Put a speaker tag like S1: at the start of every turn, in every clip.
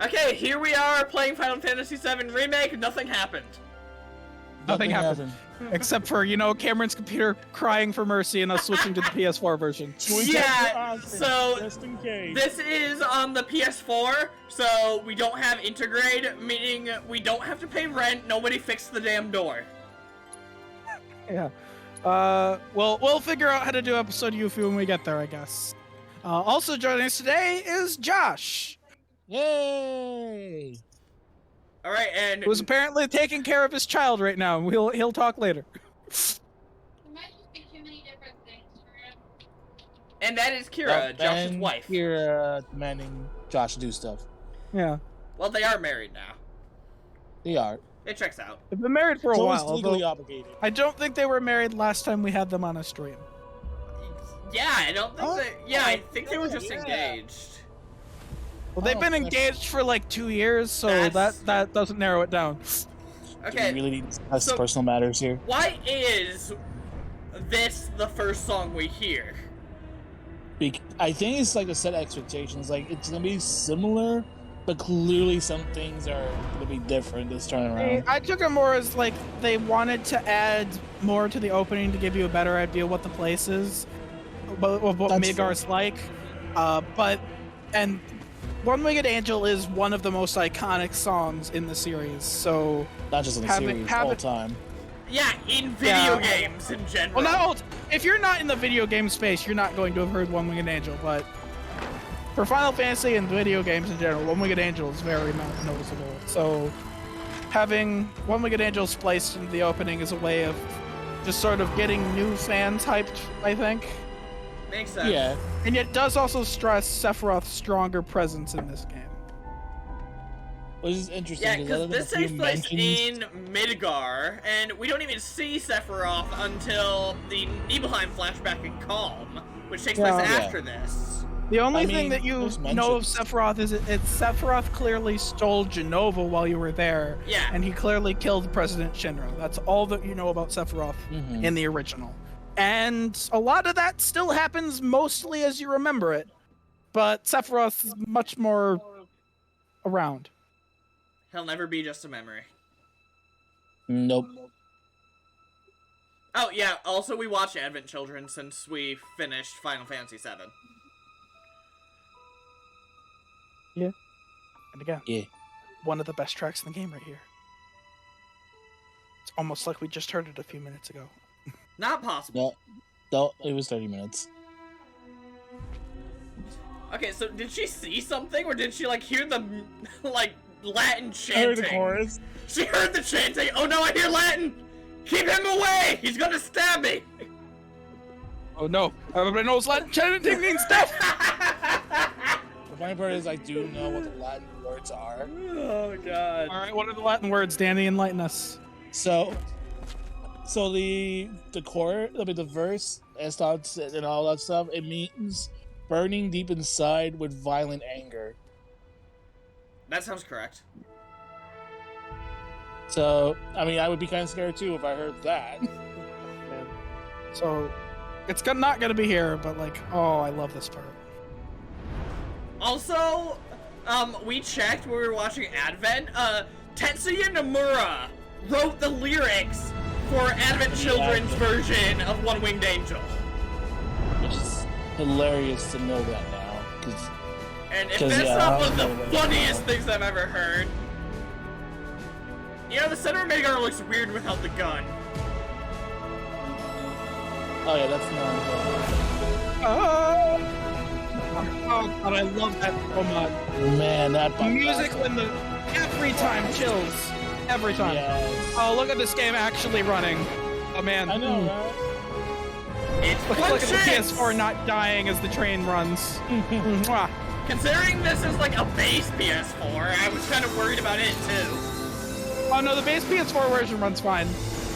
S1: Okay, here we are playing Final Fantasy VII Remake. Nothing happened.
S2: Nothing happened. Except for, Cameron's computer crying for mercy and us switching to the PS4 version.
S1: Yeah, so
S3: just in case.
S1: this is on the PS4, so we don't have Intergrade, meaning we don't have to pay rent. Nobody fixed the damn door.
S2: Yeah. We'll figure out how to do episode Yuffie when we get there, I guess. Also joining us today is Josh.
S3: Yay!
S1: All right, and
S2: Who's apparently taking care of his child right now. He'll talk later.
S4: There might just be too many different things for him.
S1: and that is Kira, Josh's wife.
S3: Kira demanding Josh to do stuff.
S2: Yeah.
S1: Well, they are married now.
S3: They are.
S1: It checks out.
S2: They've been married for a
S3: Someone's
S2: while.
S3: legally
S2: although
S3: obligated.
S2: I don't think they were married last time we had them on a stream.
S1: Yeah, I don't think they. Yeah, I think they were just
S3: Yeah.
S1: engaged.
S2: Well, they've been engaged for like 2 years, so
S1: That's-
S2: that doesn't narrow it down.
S1: Okay.
S3: Do we really need to discuss
S1: so-
S3: personal matters here?
S1: Why is this the first song we hear?
S3: I think it's like a set of expectations. Like it's gonna be similar, but clearly some things are gonna be different this time around.
S2: I took it more as like they wanted to add more to the opening to give you a better idea of what the place is, of what
S3: That's
S2: Midgar's like. And One Winged Angel is one of the most iconic songs in the series. So
S3: Not just in the
S2: having-
S3: series, all time.
S1: Yeah, in video games in general.
S2: well, if you're not in the video game space, you're not going to have heard One Winged Angel. But for Final Fantasy and video games in general, One Winged Angel is very noticeable. So having One Winged Angel spliced into the opening is a way of just sort of getting new fans hyped, I think.
S1: Makes sense.
S3: Yeah.
S2: And it does also stress Sephiroth's stronger presence in this game.
S3: Which is interesting.
S1: Yeah,
S3: 'cause
S1: because
S3: other than
S1: this
S3: a few
S1: takes place
S3: mentions-
S1: in Midgar, and we don't even see Sephiroth until the Nibelheim flashback in Calm, which takes place
S2: Yeah.
S1: after this.
S2: The only
S3: I
S2: thing
S3: mean,
S2: that you
S3: there's
S2: know of
S3: mentions.
S2: Sephiroth is Sephiroth clearly stole Jenova while you were there,
S1: Yeah.
S2: and he clearly killed President Shinra. That's all that you know about Sephiroth
S3: Mhm.
S2: in the original. And a lot of that still happens mostly as you remember it, but Sephiroth is much more around.
S1: He'll never be just a memory.
S3: Nope.
S1: Oh, yeah, also we watched Advent Children since we finished Final Fantasy VII.
S2: And again,
S3: Yeah.
S2: one of the best tracks in the game right here. It's almost like we just heard it a few minutes ago.
S1: Not possible.
S3: No, it was 30 minutes.
S1: Okay, so did she see something, or did she, like, hear the, like, Latin
S3: I
S1: chanting?
S3: heard the chorus.
S1: She heard the chanting! Oh no, I hear Latin! Keep him away! He's gonna stab me!
S2: Oh no, everybody knows Latin chanting means death!
S3: The funny part is I do know what the Latin words are.
S1: Oh god.
S2: Alright, what are the Latin words, Danny? Enlighten us.
S3: So the chorus, I mean the verse, and thoughts and all that stuff, it means burning deep inside with violent anger.
S1: That sounds correct.
S3: So, I mean, I would be kind of scared too if I heard that.
S2: So, it's not gonna be here, but like, oh, I love this part.
S1: Also, we checked when we were watching Advent, Tetsuya Nomura wrote the lyrics for Advent Children's version of One Winged Angel.
S3: Which is hilarious to know that now.
S1: And if
S3: 'Cause,
S1: that's
S3: yeah,
S1: not
S3: I
S1: one of
S3: don't
S1: the
S3: know.
S1: funniest things I've ever heard. You know, the center of Midgar looks weird without the gun.
S3: Oh yeah, that's not.
S2: Oh god, I love that so much.
S3: Man, that
S2: The music when every time chills. Every time.
S3: Yes.
S2: Oh, look at this game actually running. Oh man.
S3: I know, right?
S1: It's
S2: Look at the
S1: punches!
S2: PS4 not dying as the train runs. Mwah.
S1: Considering this is like a base PS4, I was kind of worried about it too.
S2: Oh no, the base PS4 version runs fine.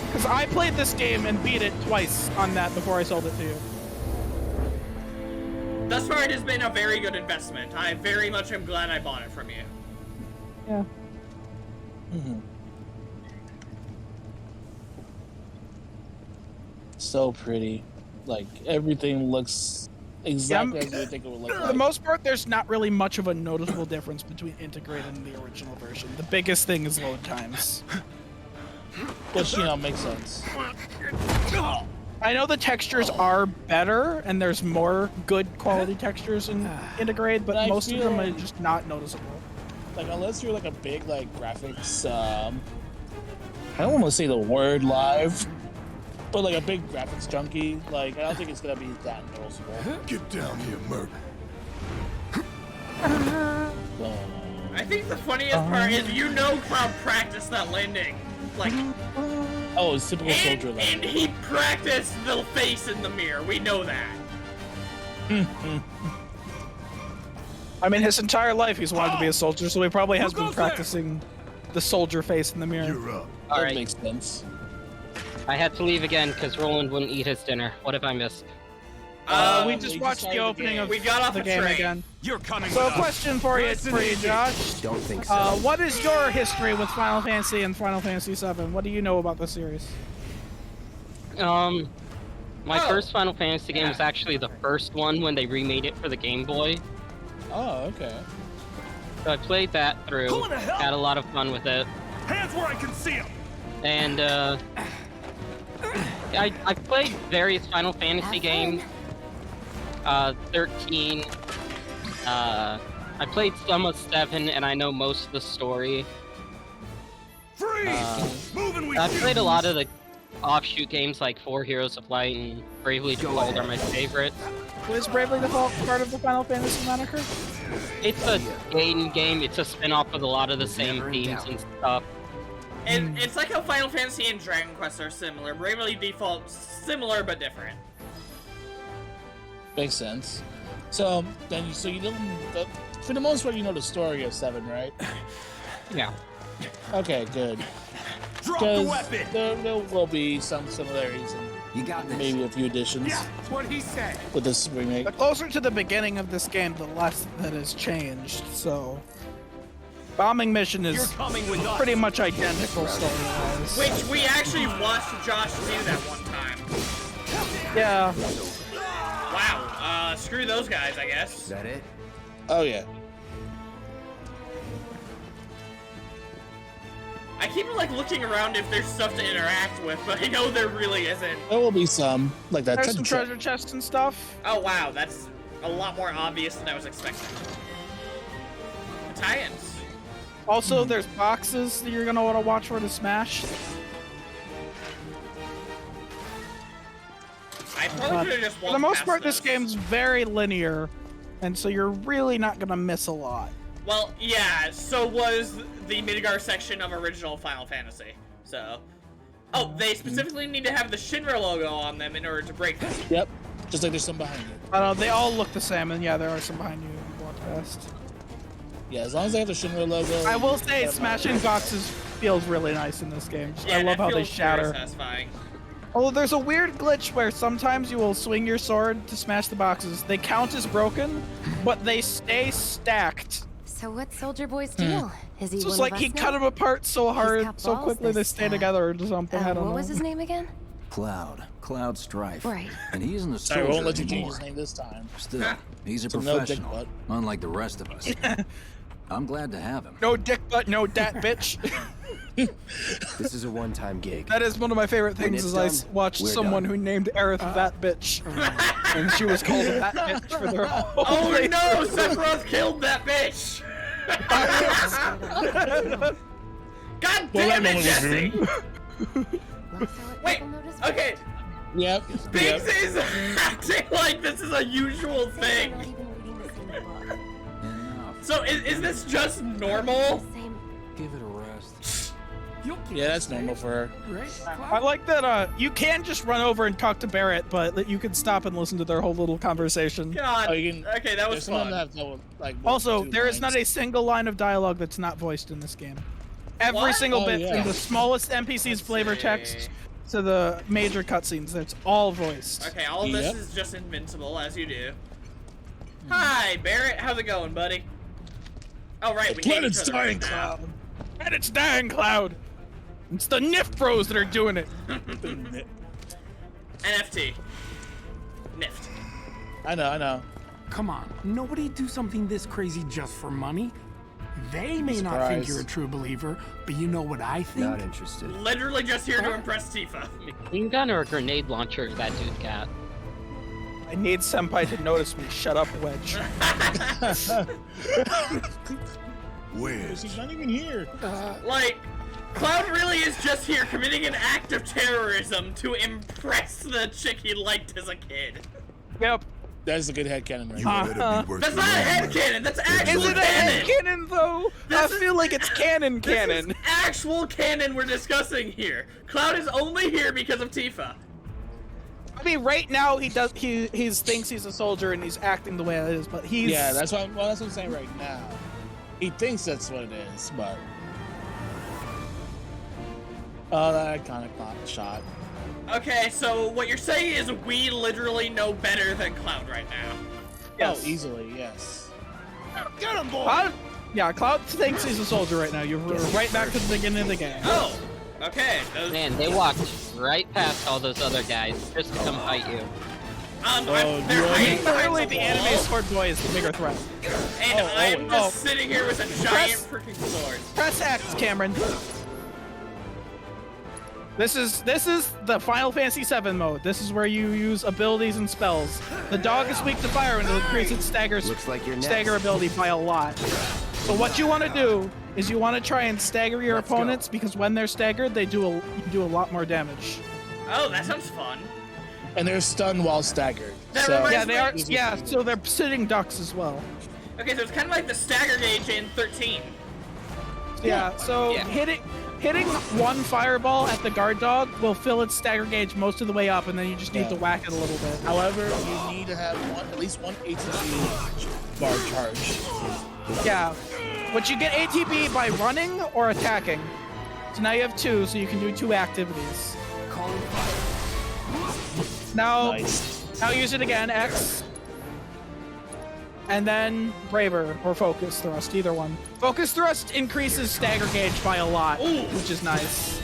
S2: Because I played this game and beat it twice on that before I sold it to you.
S1: Thus far, it has been a very good investment. I very much am glad I bought it from you.
S2: Yeah.
S3: So pretty. Like, everything looks exactly as you think it would look
S2: For
S3: like.
S2: the most part, there's not really much of a noticeable difference between integrated and the original version. The biggest thing is load times.
S3: Which, you know, makes sense.
S2: I know the textures are better, and there's more good quality textures in integrated, but
S3: I
S2: most of
S3: feel-
S2: them are just not noticeable.
S3: Like, unless you're like a big, like, graphics, I don't want to say the word live, but like a big graphics junkie, like, I don't think it's gonna be that noticeable.
S5: Get down here, Merc.
S1: I think the funniest part is you know Cloud practiced that landing. Like,
S3: Oh, it's typical soldier
S1: and
S3: landing.
S1: he practiced the face in the mirror. We know that.
S2: I mean, his entire life he's wanted to be a soldier, so he probably has been practicing the soldier face in the mirror.
S5: You're up.
S3: That
S6: Alright,
S3: makes sense.
S6: I had to leave again because Roland wouldn't eat his dinner. What have I missed?
S2: We
S3: we
S2: just
S3: just
S2: watched
S3: started
S2: the
S3: the
S2: opening
S3: game.
S2: of
S1: We got off
S2: the
S1: a
S2: game
S1: train.
S2: again.
S5: You're coming
S2: So, a
S5: with us.
S2: question for you, Josh.
S7: Don't think so.
S2: What is your history with Final Fantasy and Final Fantasy VII? What do you know about the series?
S6: My
S1: Oh.
S6: first Final Fantasy game was actually the first one when they remade it for the Game Boy.
S3: Oh, okay.
S6: So I played that through,
S5: Who in the hell?
S6: had a lot of fun with it,
S5: Hands where I can see them.
S6: and I played various Final Fantasy games. 13. I played some of 7, and I know most of the story.
S5: Freeze! Moving we
S6: I
S5: shoot.
S6: played a lot of the offshoot games like 4 Heroes of Light and Bravely Default are my favorites.
S2: Was Bravely Default part of the Final Fantasy moniker?
S6: It's a Gaiden game. It's a spin-off with a lot of the same
S7: Never in
S6: themes
S7: doubt.
S6: and stuff.
S1: And it's like how Final Fantasy and Dragon Quest are similar. Bravely Default similar but different.
S3: Makes sense. So, then, you don't, for the most part, you know the story of 7, right?
S6: Yeah.
S3: Okay, good.
S5: Drop the
S3: Because
S5: weapon.
S3: there will be some similarities and
S7: You got this.
S3: maybe a few additions
S5: Yeah, that's what he said.
S3: with this remake.
S2: The closer to the beginning of this game, the less that has changed, so... Bombing mission
S5: You're
S2: is
S5: coming with us.
S2: pretty much identical story-wise.
S1: Which we actually watched Josh do that one time.
S2: Yeah.
S1: Wow, screw those guys, I
S7: Is
S1: guess.
S7: that it?
S3: Oh, yeah.
S1: I keep like looking around if there's stuff to interact with, but I know there really isn't.
S3: There will be some, like that
S2: There's some
S3: treasure
S2: treasure chests and stuff.
S1: Oh wow, that's a lot more obvious than I was expecting. Tie-ins.
S2: Also, there's boxes that you're gonna want to watch for to smash.
S1: I probably could have just
S2: For
S1: walked
S2: the most
S1: past
S2: part, this
S1: those.
S2: game's very linear, and so you're really not gonna miss a lot.
S1: Well, yeah, so was the Midgar section of original Final Fantasy. So. Oh, they specifically need to have the Shinra logo on them in order to break them.
S3: Yep. Just like there's some behind you.
S2: I don't know, they all look the same, and yeah, there are some behind you if you walk past.
S3: Yeah, as long as they have the Shinra logo.
S2: I will say, smashing boxes feels really nice in this game.
S1: Yeah,
S2: I love
S1: that
S2: how they
S1: feels very
S2: shatter.
S1: satisfying.
S2: Although there's a weird glitch where sometimes you will swing your sword to smash the boxes. They count as broken, but they stay stacked.
S8: So what's Soldier Boy's deal? Is he
S2: It's
S8: one
S2: just like
S8: of
S2: he
S8: us
S2: cut
S8: now?
S2: them apart so hard,
S8: got
S2: so
S8: balls
S2: quickly they
S8: this
S2: stay
S8: time.
S2: together or something. I don't
S8: What
S2: know.
S8: was his name again?
S7: Cloud Strife.
S8: Right.
S7: And he isn't a
S3: Sorry,
S7: soldier
S3: we won't let you change
S7: anymore.
S3: his name this time.
S7: Still, he's a
S3: So no dick
S7: professional,
S3: butt.
S7: unlike the rest of us. I'm glad to have him.
S2: No dick butt, no dat bitch.
S9: This is a one-time gig.
S2: That is one of my favorite
S9: When
S2: things.
S9: it's
S2: Is I
S9: done,
S2: watched
S9: we're
S2: someone
S9: done.
S2: who named Aerith that bitch, and she was called that bitch for their whole.
S1: Oh
S2: life.
S1: no, Sephiroth killed that bitch! God
S3: Well,
S1: damn
S3: that
S1: it,
S3: moment was
S1: Jesse!
S8: Looks like
S1: Wait,
S8: people notice
S1: okay,
S3: Yep.
S1: Biggs
S3: Yep.
S1: is acting like this is a usual
S8: We're
S1: thing.
S8: not even reading the same book.
S7: Enough.
S1: So is this just normal?
S8: The same.
S7: Give it a rest.
S3: Yeah, that's normal for her.
S2: I like that. You can just run over and talk to Barrett, but that you can stop and listen to their whole little conversation.
S1: God.
S3: Oh, you can-
S1: Okay, that was
S3: There's some of them
S1: fun.
S3: that have no, like, one
S2: Also,
S3: or two
S2: there is not a
S3: lines.
S2: single line of dialogue that's not voiced in this game. Every
S1: What?
S2: single
S3: Oh,
S2: bit,
S3: yeah.
S2: from the smallest NPC's
S1: Let's
S2: flavor
S1: see.
S2: text to the major cutscenes, it's all voiced.
S1: Okay, all of this
S3: Yep.
S1: is just invincible, as you do. Hi, Barrett. How's it going, buddy? Oh, right, we hate
S3: Planet's
S1: each other right
S3: dying,
S1: now.
S3: Cloud.
S2: And it's dying, Cloud! It's the NIF bros that are doing it!
S1: NFT. Nift.
S3: I know.
S5: Come on, nobody do something this crazy just for money. They may not think
S3: Surprise.
S5: you're a true believer, but you know what I think?
S9: Not interested.
S1: Literally just here to impress Tifa.
S6: Machine gun or a grenade launcher that dude got?
S2: I need Senpai to notice me. Shut up, Wedge.
S3: She's not even here.
S1: Like, Cloud really is just here committing an act of terrorism to impress the chick he liked as a kid.
S2: Yep.
S3: That's a good headcanon right there.
S1: That's not a headcanon, that's actual
S2: Is it a
S1: canon!
S2: headcanon though? I feel like it's canon.
S1: This is actual canon we're discussing here. Cloud is only here because of Tifa.
S2: I mean, right now he thinks he's a soldier and he's acting the way it is, but he's
S3: Yeah, that's what I'm saying right now. He thinks that's what it is, but oh, that iconic shot.
S1: Okay, so what you're saying is we literally know better than Cloud right now.
S2: Yes.
S3: Oh, easily, yes.
S5: Get him, boy!
S2: Cloud. Yeah, Cloud thinks he's a soldier right now. You're right back to the beginning of the game.
S1: Oh, okay.
S6: Man, they walked right past all those other guys just to come fight you.
S1: They're hiding
S2: Literally,
S1: behind
S2: the
S1: the
S2: anime
S1: wall,
S2: sword boy is the bigger threat.
S1: and I'm just sitting here with a giant freaking sword.
S2: Press X, Cameron. This is the Final Fantasy VII mode. This is where you use abilities and spells. The dog is weak to fire and it'll increase its
S9: Looks like you're next.
S2: stagger ability by a lot. So what you want to do is you want to try and stagger your opponents because when they're staggered, you do a lot more damage.
S1: Oh, that sounds fun.
S3: And they're stunned while staggered.
S1: That
S3: So
S1: reminds
S2: Yeah, they are.
S1: me-
S2: Yeah, so they're sitting ducks as well.
S1: Okay, so it's kind of like the stagger gauge in 13.
S2: Yeah. So
S6: Yeah.
S2: hitting one fireball at the guard dog will fill its stagger gauge most of the way up, and then you just need to whack it a little bit.
S3: However, you need to have at least one ATP bar charge.
S2: Yeah. But you get ATB by running or attacking. So now you have two, so you can do two activities.
S9: Calling fire.
S2: Now,
S3: Nice.
S2: now use it again, X. And then Braver or Focus Thrust, either one. Focus Thrust increases stagger gauge by a lot, which is nice.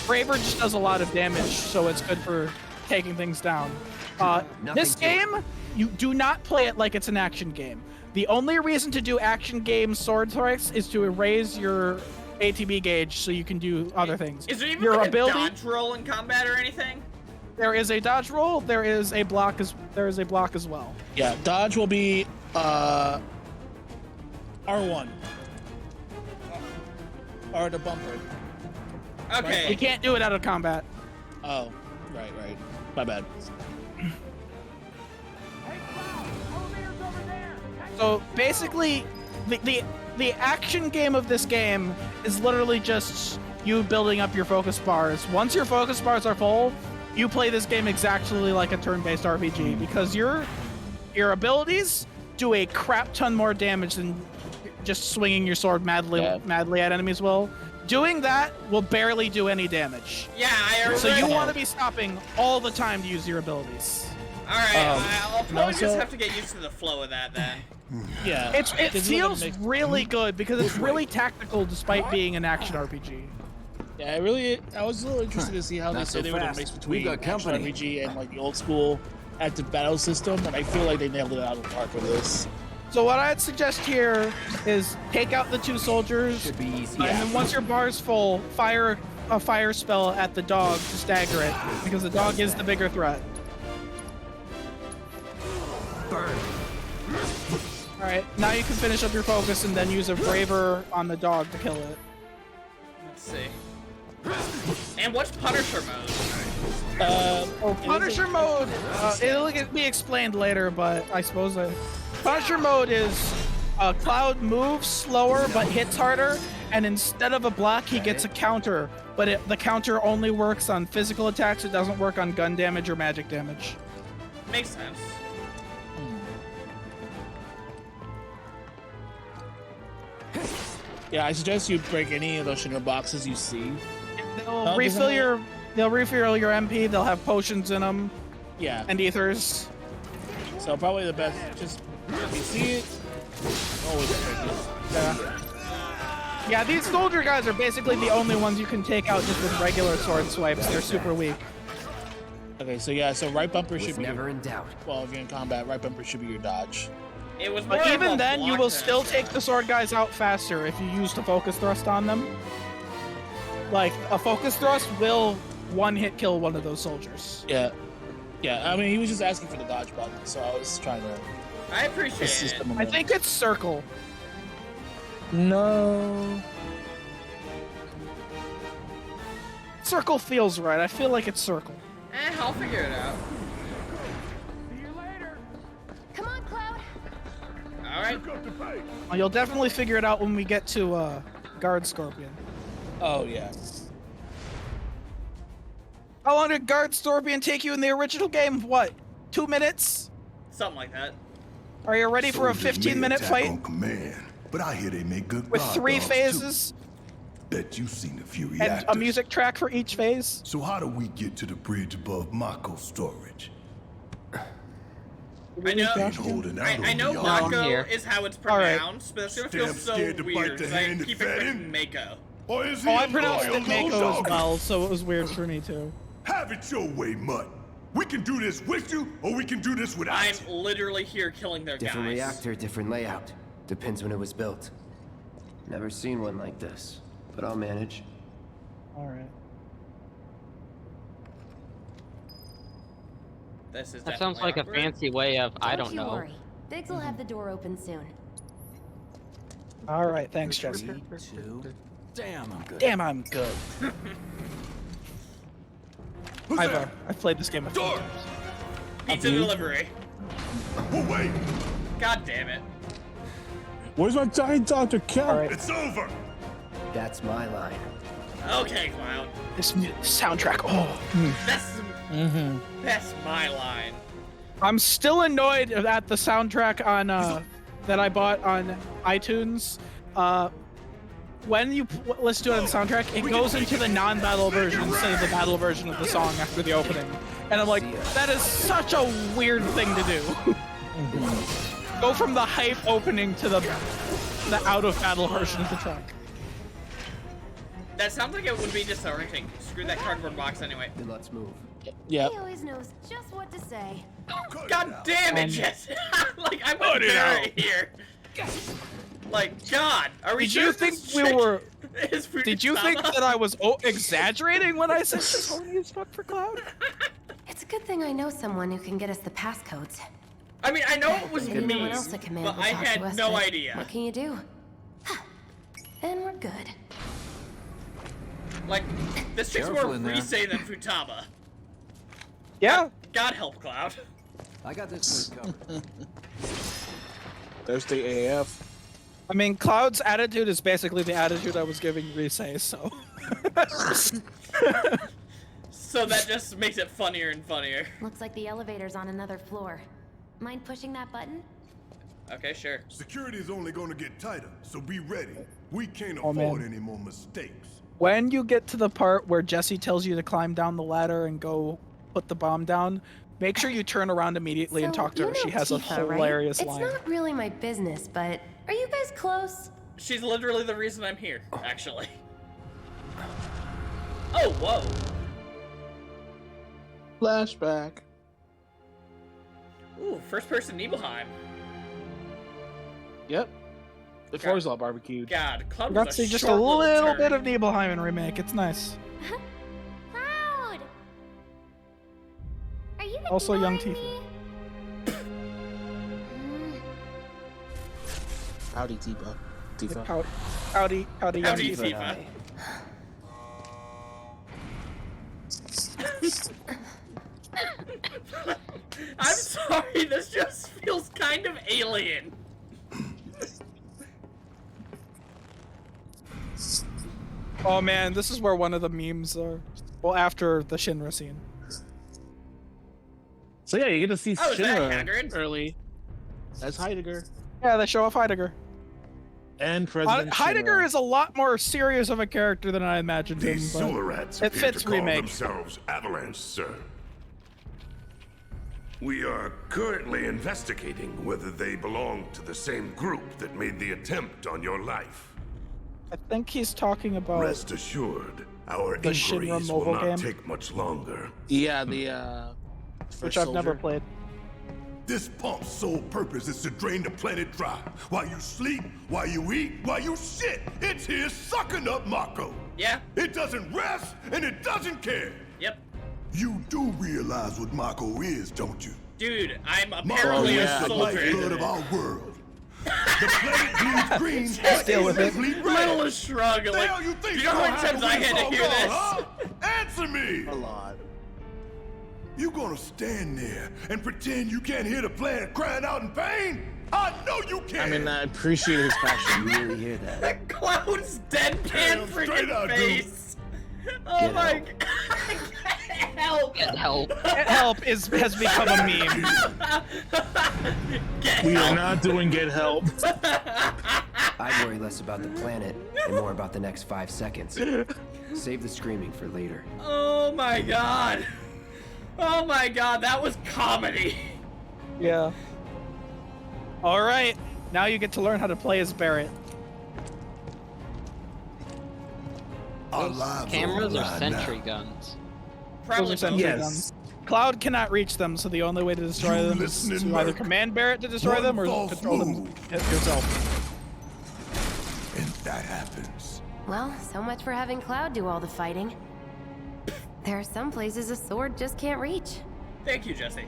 S2: Braver just does a lot of damage, so it's good for taking things down. This game, you do not play it like it's an action game. The only reason to do action game sword strikes is to raise your ATB gauge so you can do other things.
S1: Is there even
S2: your
S1: like
S2: ability?
S1: a dodge roll in combat or anything?
S2: There is a dodge roll. There is a block as well.
S3: Yeah, dodge will be R1 or the bumper.
S1: Okay.
S2: You can't do it out of combat.
S3: Oh, right. My bad.
S2: So basically, the action game of this game is literally just you building up your focus bars. Once your focus bars are full, you play this game exactly like a turn-based RPG because your abilities do a crap ton more damage than just swinging your sword madly at enemies will. Doing that will barely do any damage.
S1: Yeah, I already.
S2: So you want to be stopping all the time to use your abilities.
S1: All right, I'll probably
S3: also-
S1: just have to get used to the flow of that then.
S3: Yeah.
S2: It
S3: This is
S2: feels
S3: what makes-
S2: really good because it's really tactical despite being an action RPG.
S3: Yeah, I was a little interested to see how they
S9: Not
S3: say
S9: so
S3: they were gonna
S9: fast.
S3: mix
S9: We've
S3: between
S9: got
S3: action
S9: company.
S3: RPG and like the old school active battle system, and I feel like they nailed it out of the park with this.
S2: So what I'd suggest here is take out the two soldiers,
S9: Should be easy.
S2: and then once your bar's full, fire a fire spell at the dog to stagger it, because the dog is the bigger threat.
S9: Burn.
S2: Alright, now you can finish up your focus and then use a Braver on the dog to kill it.
S1: Let's see. And what's Punisher mode?
S2: Punisher mode, it'll be explained later, but I suppose Punisher mode is Cloud moves slower but hits harder, and instead of a block, he gets a counter, but the counter only works on physical attacks, it doesn't work on gun damage or magic damage.
S1: Makes sense.
S3: Yeah, I suggest you break any of those sugar boxes you see.
S2: They'll refill your MP, they'll have potions in them,
S3: Yeah.
S2: and ethers.
S3: So probably the best. Just if you see it, always break it.
S2: Yeah. Yeah, these soldier guys are basically the only ones you can take out just with regular sword swipes. They're super weak.
S3: Okay, so yeah, so right bumper
S9: Was
S3: should be
S9: never in doubt.
S3: well, if you're in combat, right bumper should be your dodge.
S1: It was more
S2: But
S1: of
S2: even
S1: a
S2: then, you
S1: block
S2: will
S1: than a
S2: still take
S1: shot.
S2: the sword guys out faster if you use the focus thrust on them. Like, a focus thrust will one-hit kill one of those soldiers.
S3: Yeah. Yeah, I mean, he was just asking for the dodge button, so I was trying to
S1: I appreciate
S3: assist
S1: it.
S3: him.
S2: I think it's circle.
S3: No.
S2: Circle feels right. I feel like it's circle.
S1: I'll figure it out.
S8: Come on, Cloud.
S1: All right.
S2: Well, you'll definitely figure it out when we get to Guard Scorpion.
S3: Oh, yeah.
S2: How long did Guard Scorpion take you in the original game? What? 2 minutes?
S1: Something like that.
S2: Are you ready for a
S10: Soldiers may
S2: 15-minute
S10: attack
S2: fight
S10: on command, but I hear they make good
S2: with
S10: guard
S2: 3
S10: dogs, too.
S2: phases
S10: Bet you've seen a few
S2: and
S10: reactors.
S2: a music track for each phase?
S10: So how do we get to the bridge above Mako storage?
S1: I know.
S10: Ain't holding out
S1: I
S10: on
S1: know
S10: me, y'all.
S1: Mako
S6: here.
S1: is how it's
S2: All right.
S1: pronounced, but it's gonna feel
S10: Damn
S1: so
S10: scared to bite
S1: weird
S10: the
S1: because I
S10: hand that
S1: keep
S10: fed
S1: expecting
S10: him?
S1: Mako.
S10: Or is he
S2: Oh, I
S10: a
S2: pronounced
S10: loyal
S2: it Mako
S10: little
S2: as
S10: dog?
S2: well, so it was weird for me too.
S10: Have it your way, Mutt. We can do this with you, or we can do this without
S1: I'm
S10: you.
S1: literally here killing their
S9: Different
S1: guys.
S9: reactor, different layout. Depends when it was built. Never seen one like this, but I'll manage.
S2: Alright.
S1: This is
S6: That sounds like a
S1: definitely awkward.
S6: fancy way of I don't
S8: you
S6: know.
S8: worry. Biggs will have the door open soon.
S2: Alright, thanks, Jesse.
S7: 3, 2. Damn, I'm good.
S2: Damn, I'm good.
S10: Who's that?
S2: I've played this game a few
S10: Door!
S2: times.
S1: Pizza delivery.
S10: Oh, wait.
S1: God damn it.
S3: Where's my giant Dr. Kel?
S2: Alright.
S10: It's over.
S9: That's my line.
S1: Okay, Cloud.
S2: This soundtrack, oh.
S1: That's my line.
S2: I'm still annoyed at the soundtrack on that I bought on iTunes. When you listen to it on the soundtrack, it goes into the non-battle version instead of the battle version of the song after the opening. And I'm like, that is such a weird thing to do. Go from the hype opening to the out-of-battle version of the track.
S1: That sounds like it would be disorienting. Screw that cardboard box anyway.
S9: Then let's move.
S3: Yep.
S8: He always knows just what to say.
S1: God damn it, Jesse! Like, I went there here. Like, God, are we
S2: Did
S1: sure
S2: you
S1: this
S2: think we
S1: chick
S2: were?
S1: is
S2: Did you think
S1: Futaba?
S2: that I was exaggerating when I said this horny as fuck for Cloud?
S8: It's a good thing I know someone who can get us the passcodes.
S1: I mean, I know it was
S8: Maybe no
S1: me,
S8: one else at command
S1: but
S8: will
S1: I
S8: talk to
S1: had
S8: us,
S1: no
S8: but
S1: idea.
S8: What can you do? And we're good.
S1: Like, this chick's
S7: Careful
S1: more
S7: in there.
S1: Risei than Futaba.
S2: Yeah.
S1: God help Cloud.
S7: I got this one covered.
S3: Thursday AF.
S2: I mean, Cloud's attitude is basically the attitude I was giving Risei, so.
S1: So that just makes it funnier and funnier.
S8: Looks like the elevator's on another floor. Mind pushing that button?
S1: Okay, sure.
S10: Security is only going to get tighter, so be ready. We can't
S2: Oh,
S10: afford
S2: man.
S10: any more mistakes.
S2: When you get to the part where Jesse tells you to climb down the ladder and go put the bomb down, make sure you turn around immediately and
S8: So,
S2: talk to her.
S8: you know
S2: She has a
S8: Tifa, right?
S2: hilarious
S8: It's
S2: line.
S8: not really my business, but are you guys close?
S1: She's literally the reason I'm here, actually. Oh, whoa.
S3: Flashback.
S1: Ooh, first person Nibelheim.
S3: Yep. The floor's all barbecued.
S1: God, Cloud
S2: I got to
S1: was
S2: see
S1: a
S2: just a
S1: short
S2: little
S1: turn.
S2: bit of Nibelheim in Remake. It's nice.
S8: Cloud! Are you
S2: Also young
S8: ignoring
S2: Tifa.
S8: me?
S3: Howdy, Tifa. Tifa.
S2: Howdy, young
S1: Howdy,
S2: Tifa.
S1: Tifa. I'm sorry, this just feels kind of alien.
S2: Oh man, this is where one of the memes are. Well, after the Shinra scene.
S3: So yeah, you get to see
S1: Oh, is that
S3: Shinra
S1: Hagrid?
S3: early. That's Heidegger.
S2: Yeah, they show off Heidegger.
S3: And President
S2: Heidegger
S3: Shinra.
S2: is a lot more serious of a character than I imagined him.
S10: These
S2: But
S10: sewer rats
S2: it
S10: appear
S2: fits
S10: to call
S2: Remake.
S10: themselves Avalanche, sir. We are currently investigating whether they belong to the same group that made the attempt on your life.
S2: I think he's talking about
S10: Rest assured, our
S2: the Shinra
S10: inquiries will
S2: mobile
S10: not
S2: game,
S10: take much longer.
S3: Yeah, the
S2: which
S3: First
S2: I've never
S3: Soldier.
S2: played.
S10: This pump's sole purpose is to drain the planet dry. While you sleep, while you eat, while you shit, it's here sucking up Mako.
S1: Yeah.
S10: It doesn't rest, and it doesn't care.
S1: Yep.
S10: You do realize what Mako is, don't you?
S1: Dude, I'm
S10: Mako
S1: apparently
S10: is
S1: a
S10: the
S1: soldier.
S10: lifeblood of our world. The planet bleeds green,
S2: Still with it.
S10: bleed
S1: Little
S10: red.
S1: shrug.
S10: The
S1: Like,
S10: hell you think
S1: do you know how many times I had to hear this?
S10: Huh? Answer me!
S3: A lot.
S10: You gonna stand there and pretend you can't hear the planet crying out in pain? I know you can!
S3: I mean, I appreciate his passion.
S9: You really hear that?
S1: Clown's deadpan
S10: Damn straight
S1: freaking
S10: I do.
S1: face. Oh
S9: Get
S1: my
S9: help.
S1: god. Help.
S6: Get help.
S2: Get help has become a meme.
S1: Get
S3: We are
S1: help.
S3: not doing get help.
S9: I worry less about the planet and more about the next 5 seconds. Save the screaming for later.
S1: Oh my god. Oh my god, that was comedy.
S2: Yeah. All right, now you get to learn how to play as Barrett.
S10: Our lives
S6: Cameras
S10: are
S6: or
S10: on
S6: sentry
S10: now.
S6: guns?
S1: Probably
S2: Those are sentry
S3: Yes.
S2: guns. Cloud cannot reach them, so the only way to destroy
S10: You
S2: them is
S10: listening,
S2: to either
S10: Merc?
S2: command Barrett to destroy
S10: One
S2: them or
S10: false
S2: control them
S10: move.
S2: yourself.
S10: And that happens.
S8: Well, so much for having Cloud do all the fighting. There are some places a sword just can't reach.
S1: Thank you, Jesse.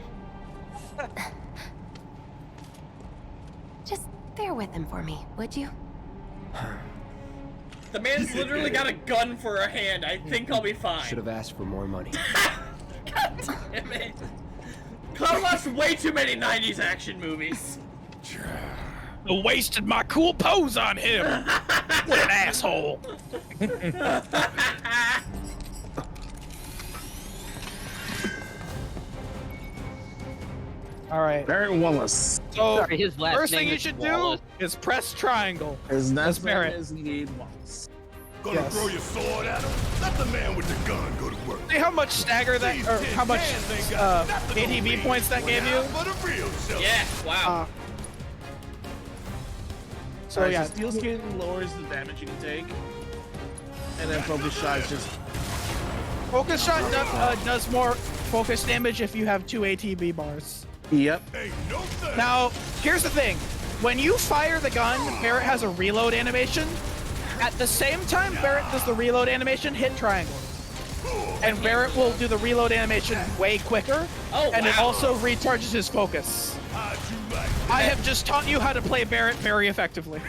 S8: Just bear with him for me, would you?
S1: The man's literally got a gun for a hand. I think I'll be fine.
S9: Should have asked for more money.
S1: God damn it. Clown watched way too many 90s action movies.
S2: I wasted my cool pose on him. What an asshole. All right.
S3: Barrett Wallace.
S2: So
S6: Sorry, his last
S2: first
S6: name
S2: thing you
S6: is
S2: should
S6: Wallace.
S2: do is press triangle.
S3: His
S2: That's
S3: next
S2: Barrett.
S3: name is indeed Wallace.
S10: Gonna
S2: Yes.
S10: throw your sword at him? Let the man with the gun go to work.
S2: See how much stagger that, or how much ATB points that gave you?
S10: For the real show.
S1: Yeah, wow.
S2: So
S3: Alright,
S2: yeah,
S3: so Steel Skin lowers the damage you can take. And then Focus Shot is just...
S2: focus shot does more focus damage if you have 2 ATB bars.
S3: Yep.
S10: Ain't no thing.
S2: Now, here's the thing. When you fire the gun, Barrett has a reload animation. At the same time Barrett does the reload animation, hit triangle. And Barrett will do the reload animation way quicker.
S1: Oh,
S2: and it
S1: wow.
S2: also recharges his focus.
S10: How'd you like
S2: I have just taught you how to play Barrett very effectively.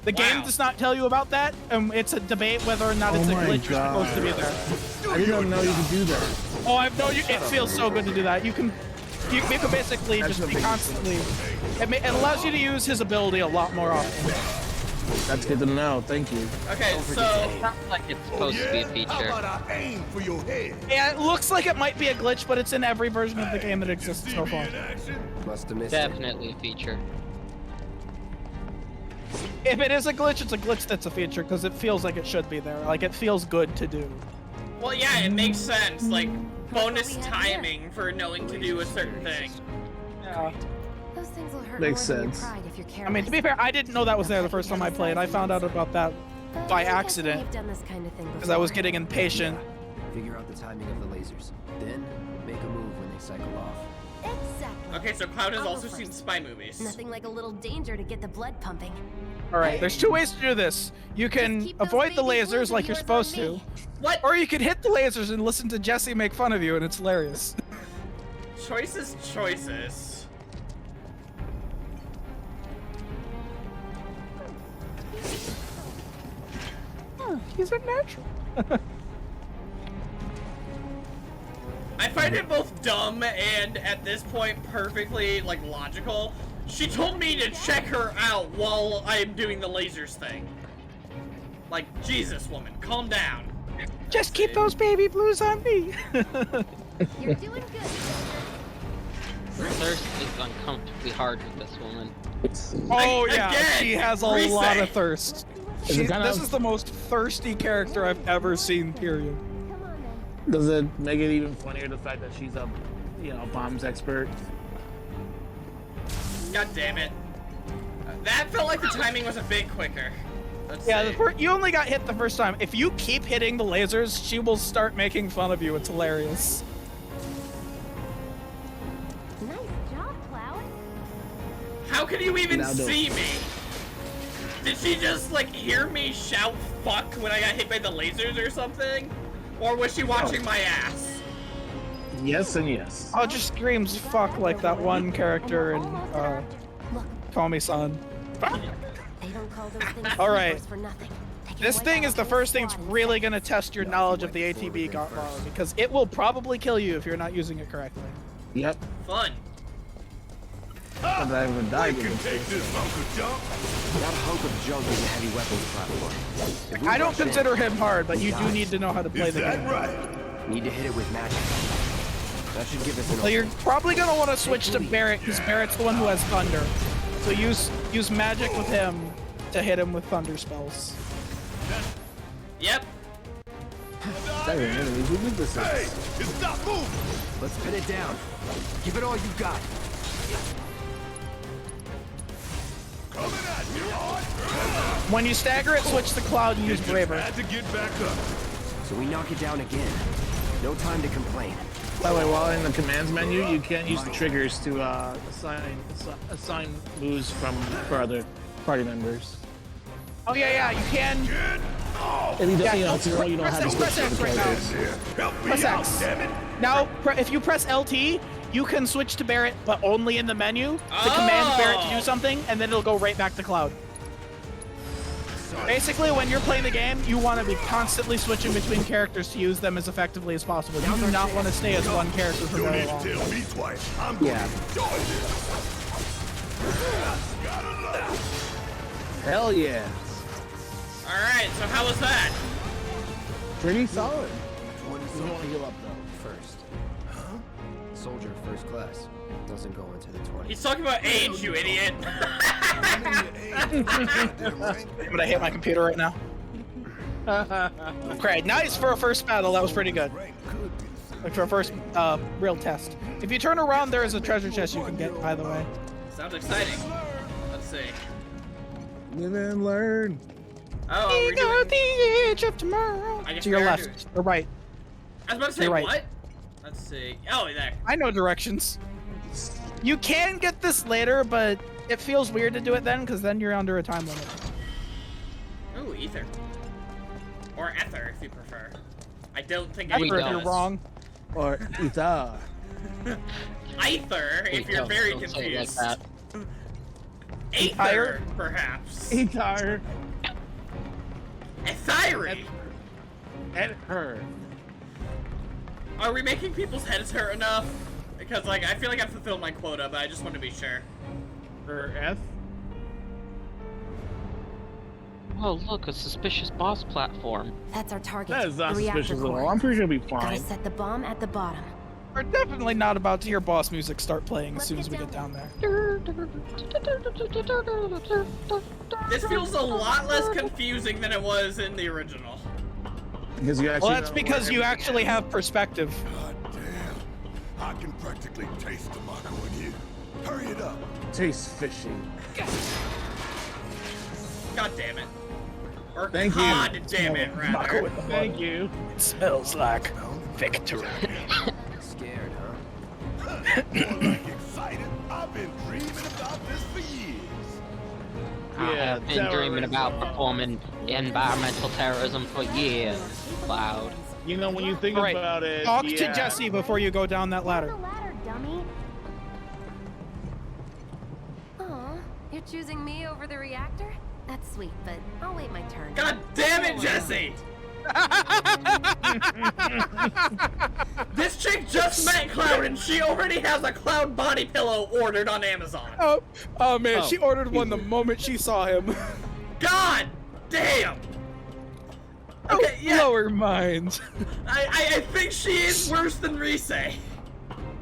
S2: The game
S1: Wow.
S2: does not tell you about that, and it's a debate whether or not it's a
S3: Oh my
S2: glitch you're supposed to be there.
S3: I didn't know you could do that.
S2: Oh, I've known you. It feels so good to do that. You can basically just be constantly. It allows you to use his ability a lot more often.
S3: That's good to know. Thank you.
S1: Okay, so
S6: Sounds like it's supposed to be a
S10: How
S6: feature.
S10: about I aim for your head?
S2: Yeah, it looks like it might be a glitch, but it's in every version of the game that exists
S10: See
S2: so
S10: me
S2: far.
S10: in action?
S9: Must have missed
S6: Definitely a feature.
S2: If it is a glitch, it's a glitch that's a feature because it feels like it should be there. Like it feels good to do.
S1: well, yeah, it makes sense. Like bonus
S8: we have here.
S1: timing for knowing to do a certain thing.
S2: Yeah.
S8: Those things will hurt
S3: Makes
S8: more than your
S3: sense.
S8: pride if you're careless.
S2: I mean, to be fair, I didn't know that was there the first time I played. I found out about that
S8: But
S2: by
S8: I'm guessing
S2: accident
S8: you've done this kind of thing
S2: because I was
S8: before.
S2: getting impatient.
S9: it. Figure out the timing of the lasers. Then, make a move when they cycle off.
S8: Exactly.
S1: Okay, so Cloud has
S8: I'll go
S1: also seen
S8: first.
S1: spy movies.
S8: Nothing like a little danger to get the blood pumping.
S2: All right, there's 2 ways to do this. You can
S8: keep those
S2: avoid the
S8: baby
S2: lasers
S8: blues
S2: like
S8: of
S2: you're
S8: yours
S2: supposed
S8: on
S2: to,
S8: me.
S1: What?
S2: or you can hit the lasers and listen to Jesse make fun of you, and it's hilarious.
S1: Choices, choices.
S2: He's a natural.
S1: I find it both dumb and, at this point, perfectly, like, logical. She told me to check her out while I'm doing the lasers thing. Like, Jesus, woman, calm down.
S2: Just keep those baby blues on me.
S8: You're doing good.
S6: Thirst is uncomfortably hard with this woman.
S2: Oh yeah,
S1: Again,
S2: she has a
S1: reset.
S2: lot of thirst.
S3: Is it kind
S2: This
S3: of-
S2: is the most thirsty character I've ever seen. Period.
S8: Come on then.
S3: Does it make it even funnier the fact that she's a, bombs expert?
S1: God damn it. That felt like the timing was a bit quicker. Let's
S2: Yeah,
S1: see.
S2: you only got hit the first time. If you keep hitting the lasers, she will start making fun of you. It's hilarious.
S8: Nice job, Cloud.
S1: How can you even see me? Did she just, like, hear me shout fuck when I got hit by the lasers or something? Or was she watching my ass?
S3: Yes and yes.
S2: Oh, just screams fuck like that one character in Call Me Son. All right. This thing is the first thing that's really going to test your knowledge of the ATB bomb, because it will probably kill you if you're not using it correctly.
S3: Yep.
S1: Fun.
S3: And I haven't died
S10: We can take this hunk of junk.
S9: That hunk of junk is a heavy weapons platform. If we
S2: I don't
S9: rush in,
S2: consider him hard, but you do need to know how to play
S10: Is
S2: the
S10: that
S2: game.
S10: right?
S9: Need to hit it with magic. That should give us an.
S2: So you're probably going to want to switch to Barrett, because Barrett's the one who has thunder. So use magic with him to hit him with thunder spells.
S1: Yep.
S10: Hey, stop moving.
S9: Let's pin it down. Give it all you got.
S10: Coming at you hard.
S2: When you stagger it, switch to Cloud and use
S10: Just
S2: Braver.
S10: had to get back up.
S9: So we knock it down again. No time to complain.
S3: By the way, while in the commands menu, you can't use the triggers to assign moves for other party members.
S2: Oh yeah, you can.
S3: And you don't,
S2: Yeah,
S3: you don't have to
S2: press
S3: switch
S2: X
S3: to the
S2: right now.
S3: characters.
S10: Help me
S2: Press
S10: out,
S2: X.
S10: damn it.
S2: Now, if you press LT, you can switch to Barrett, but only in the menu to command Barrett to do something, and then it'll go right back to Cloud. Basically, when you're playing the game, you want to be constantly switching between characters to use them as effectively as possible. You do not want to stay as one character for
S10: You
S2: very
S10: need to
S2: long.
S10: tell me twice. I'm going to enjoy this. Gotta love.
S3: Hell yeah.
S1: Alright, so how was that?
S3: Pretty solid.
S9: You
S3: You don't want to heal up though.
S9: first. Huh? Soldier first class. Doesn't go into the 20s.
S1: He's talking about age, you idiot.
S2: But I hate my computer right now. Okay, nice for a first battle. That was pretty good. Like for a first real test. If you turn around, there is a treasure chest you can get, by the way.
S1: Sounds exciting. Let's see.
S3: Live and learn.
S1: Oh,
S2: We
S1: we're
S2: got
S1: doing...
S2: the edge of tomorrow.
S1: I guess
S2: To your
S1: we are
S2: left, or right.
S1: I was about to say,
S2: You're right.
S1: what? Let's see. Oh, there.
S2: I know directions. You can get this later, but it feels weird to do it then, because then you're under a time limit.
S1: Ooh, ether. Or ether, if you prefer. I don't think
S2: Either
S1: anyone
S2: if you're
S1: does.
S2: wrong.
S3: Or Ita.
S1: Ether, if you're very
S6: Don't say it like
S1: confused.
S6: that.
S1: Ether, perhaps.
S3: Ita.
S1: Ethyri.
S3: And her.
S1: Are we making people's heads hurt enough? Because, like, I feel like I've fulfilled my quota, but I just want to be sure.
S3: Her F.
S6: Oh, look, a suspicious boss platform.
S8: That's our target.
S3: That is not
S8: the reactor
S3: suspicious at
S8: core.
S3: all. I'm pretty sure it'll be
S8: Gotta
S3: fine.
S8: set the bomb at the bottom.
S2: We're definitely not about to hear boss music start playing as soon as we get down there.
S1: This feels a lot less confusing than it was in the original.
S3: Because you actually
S2: Well, that's because you actually have perspective.
S10: God damn. I can practically taste the Mako in here. Hurry it up.
S3: taste fishy.
S1: God damn it. Or
S3: Thank you.
S1: God damn it, rather.
S3: Thank you.
S2: It smells like victory.
S9: Scared, huh?
S10: More like excited. I've been dreaming about this for years.
S6: I have been dreaming about performing environmental terrorism for years, Cloud.
S3: You know, when you think
S2: All right,
S3: about it,
S2: talk
S3: yeah.
S2: to Jesse before you go down that ladder.
S8: Dummy. Aw, you're choosing me over the reactor? That's sweet, but I'll wait my turn.
S1: God damn it, Jesse! This chick just met Cloud and she already has a Cloud body pillow ordered on Amazon.
S2: Oh man, she ordered one the moment she saw him.
S1: God damn! Okay, yeah,
S2: Blow her mind.
S1: I think she is worse than Rise.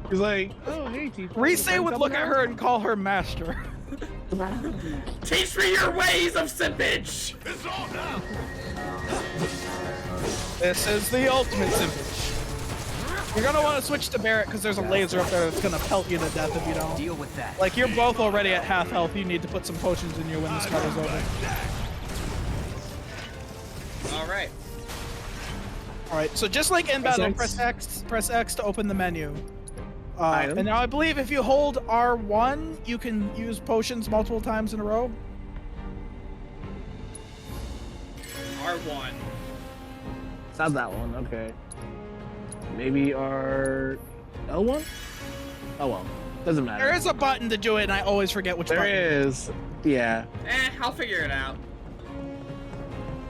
S3: He's like, oh, hey, T.
S2: Rise would look at her and call her master.
S1: Teach me your ways of simpage!
S10: It's on now.
S2: This is the ultimate simpage. You're gonna want to switch to Barrett because there's a laser up there that's gonna pelt you to death if you don't.
S9: Deal with that.
S2: Like, you're both already at half health. You need to put some potions in you when this cover's over.
S1: right.
S2: All right, so just like in battle,
S3: Press
S2: press X to open the menu.
S3: Item.
S2: And now I believe if you hold R1, you can use potions multiple times in a row.
S1: R1.
S3: It's not that one. Okay. Maybe our L1? Oh well, doesn't matter.
S2: There is a button to do it, and I always forget which button.
S3: There is. Yeah.
S1: I'll figure it out.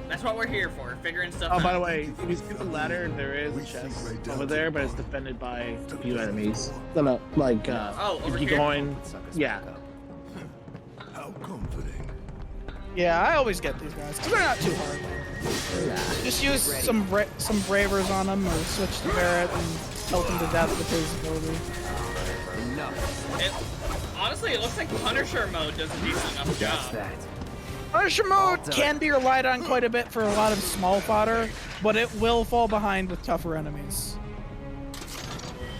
S1: That's what we're here for, figuring stuff out.
S3: Oh, by the way, if you see the ladder, there is a chest over there, but it's defended by a few enemies. No, like,
S1: over
S3: if you
S1: here?
S3: go in, yeah.
S10: How comforting.
S2: Yeah, I always get these guys because they're not too hard. Just use some bravers on them, or switch to Barret and help him to death with his ability.
S1: Honestly, it looks like Punisher mode does a decent enough job.
S2: Punisher mode can be relied on quite a bit for a lot of small fodder, but it will fall behind with tougher enemies.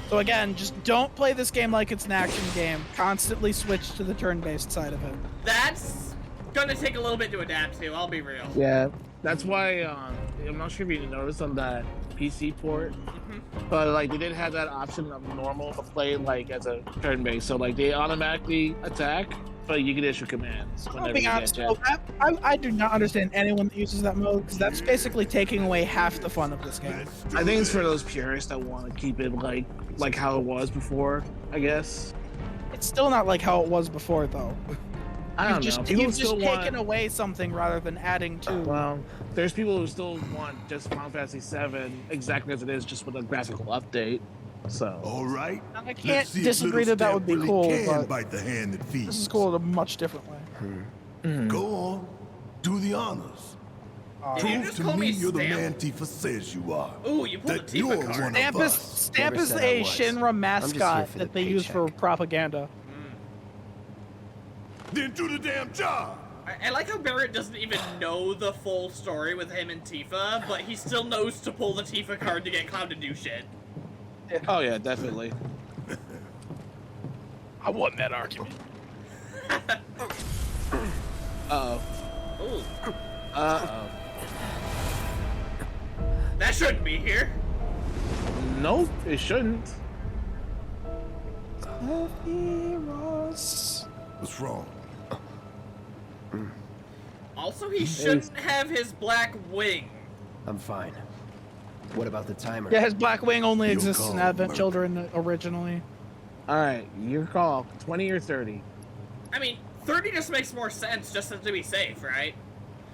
S2: So again, just don't play this game like it's an action game. Constantly switch to the turn-based side of it.
S1: That's gonna take a little bit to adapt to, I'll be real.
S3: Yeah, that's why, I'm not sure if you noticed on that PC port, but like they did have that option of normal to play like as a turn-based, so like they automatically attack, but you can issue commands
S2: I'll
S3: whenever
S2: be
S3: you
S2: honest,
S3: get jet.
S2: I do not understand anyone that uses that mode, because that's basically taking away half the fun of this game.
S3: I think it's for those purists that want to keep it like how it was before, I guess.
S2: It's still not like how it was before, though.
S3: I don't know. People
S2: You've
S3: still
S2: just
S3: want,
S2: taken away something rather than adding to.
S3: well, there's people who still want just Final Fantasy VII exactly as it is, just with a graphical update. So.
S10: All right.
S2: I can't disagree that would be
S10: really
S2: cool,
S10: can
S2: but
S10: bite the hand that feeds.
S2: this is cool in a much different way.
S10: Go on, do the honors.
S1: Did you
S10: Prove
S1: just
S10: to
S1: call
S10: me
S1: me
S10: you're the
S1: Stamp?
S10: man Tifa says you are.
S1: Ooh, you pulled a
S10: That
S1: Tifa
S10: you're
S1: card.
S10: one
S2: Stamp
S10: of
S2: is,
S10: us.
S2: Stamp
S9: Never
S2: is
S9: said I
S2: a
S9: was.
S2: Shinra
S9: I'm just here
S2: mascot
S9: for the
S2: that they use for
S9: paycheck.
S2: propaganda.
S10: Then do the damn job.
S1: I like how Barret doesn't even know the full story with him and Tifa, but he still knows to pull the Tifa card to get Cloud to do shit.
S3: Oh yeah, definitely.
S2: I won that argument.
S3: Uh-oh.
S1: Ooh,
S3: Uh-oh.
S1: that shouldn't be here.
S3: Nope, it shouldn't.
S10: What's wrong?
S1: Also, he shouldn't have his black wing.
S9: I'm fine. What about the timer?
S2: Yeah, his black wing only
S10: You'll
S2: exists in
S10: call
S2: Advent
S10: Merc.
S2: Children originally.
S3: Alright, your call. 20 or 30.
S1: I mean, 30 just makes more sense just to be safe, right?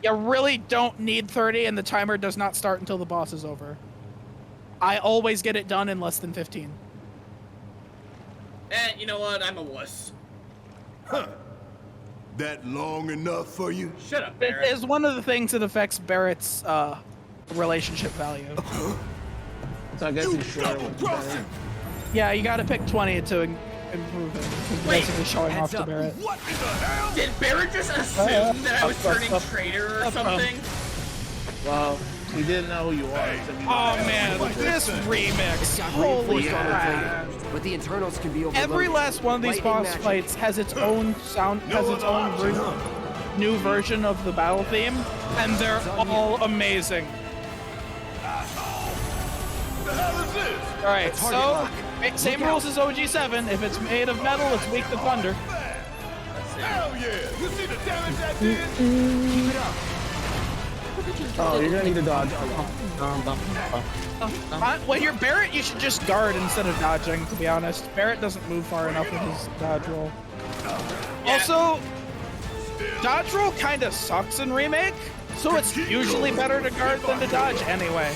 S2: You really don't need 30, and the timer does not start until the boss is over. I always get it done in less than 15.
S1: You know what? I'm a wuss.
S10: Huh. That long enough for you?
S1: Shut up,
S2: It
S1: Barret.
S2: is one of the things that affects Barrett's relationship value.
S3: So I guess
S10: You
S3: he's short.
S10: double crossing!
S2: Yeah, you gotta pick 20 to improve him. He's
S1: Wait,
S2: basically showing off to Barret.
S10: What in the hell?
S1: Did Barret just assume that I was turning traitor or something?
S3: Well, he didn't know who you are. So he
S2: Oh man, this remix! Holy crap!
S9: But the internals can be overloaded.
S2: Every last one of these
S9: Lightning
S2: boss
S9: magic.
S2: fights has its own sound, has its own new version of the battle theme, and they're all amazing.
S10: The hell is this?
S2: All right, so same rules as OG7. If it's made of metal, it's weak to thunder.
S10: Hell yeah! You see the damage that did?
S3: Oh, you're gonna need to dodge.
S2: When you're Barret, you should just guard instead of dodging. To be honest, Barret doesn't move far enough with his dodge roll. Also, dodge roll kind of sucks in Remake, so it's usually better to guard than to dodge anyway.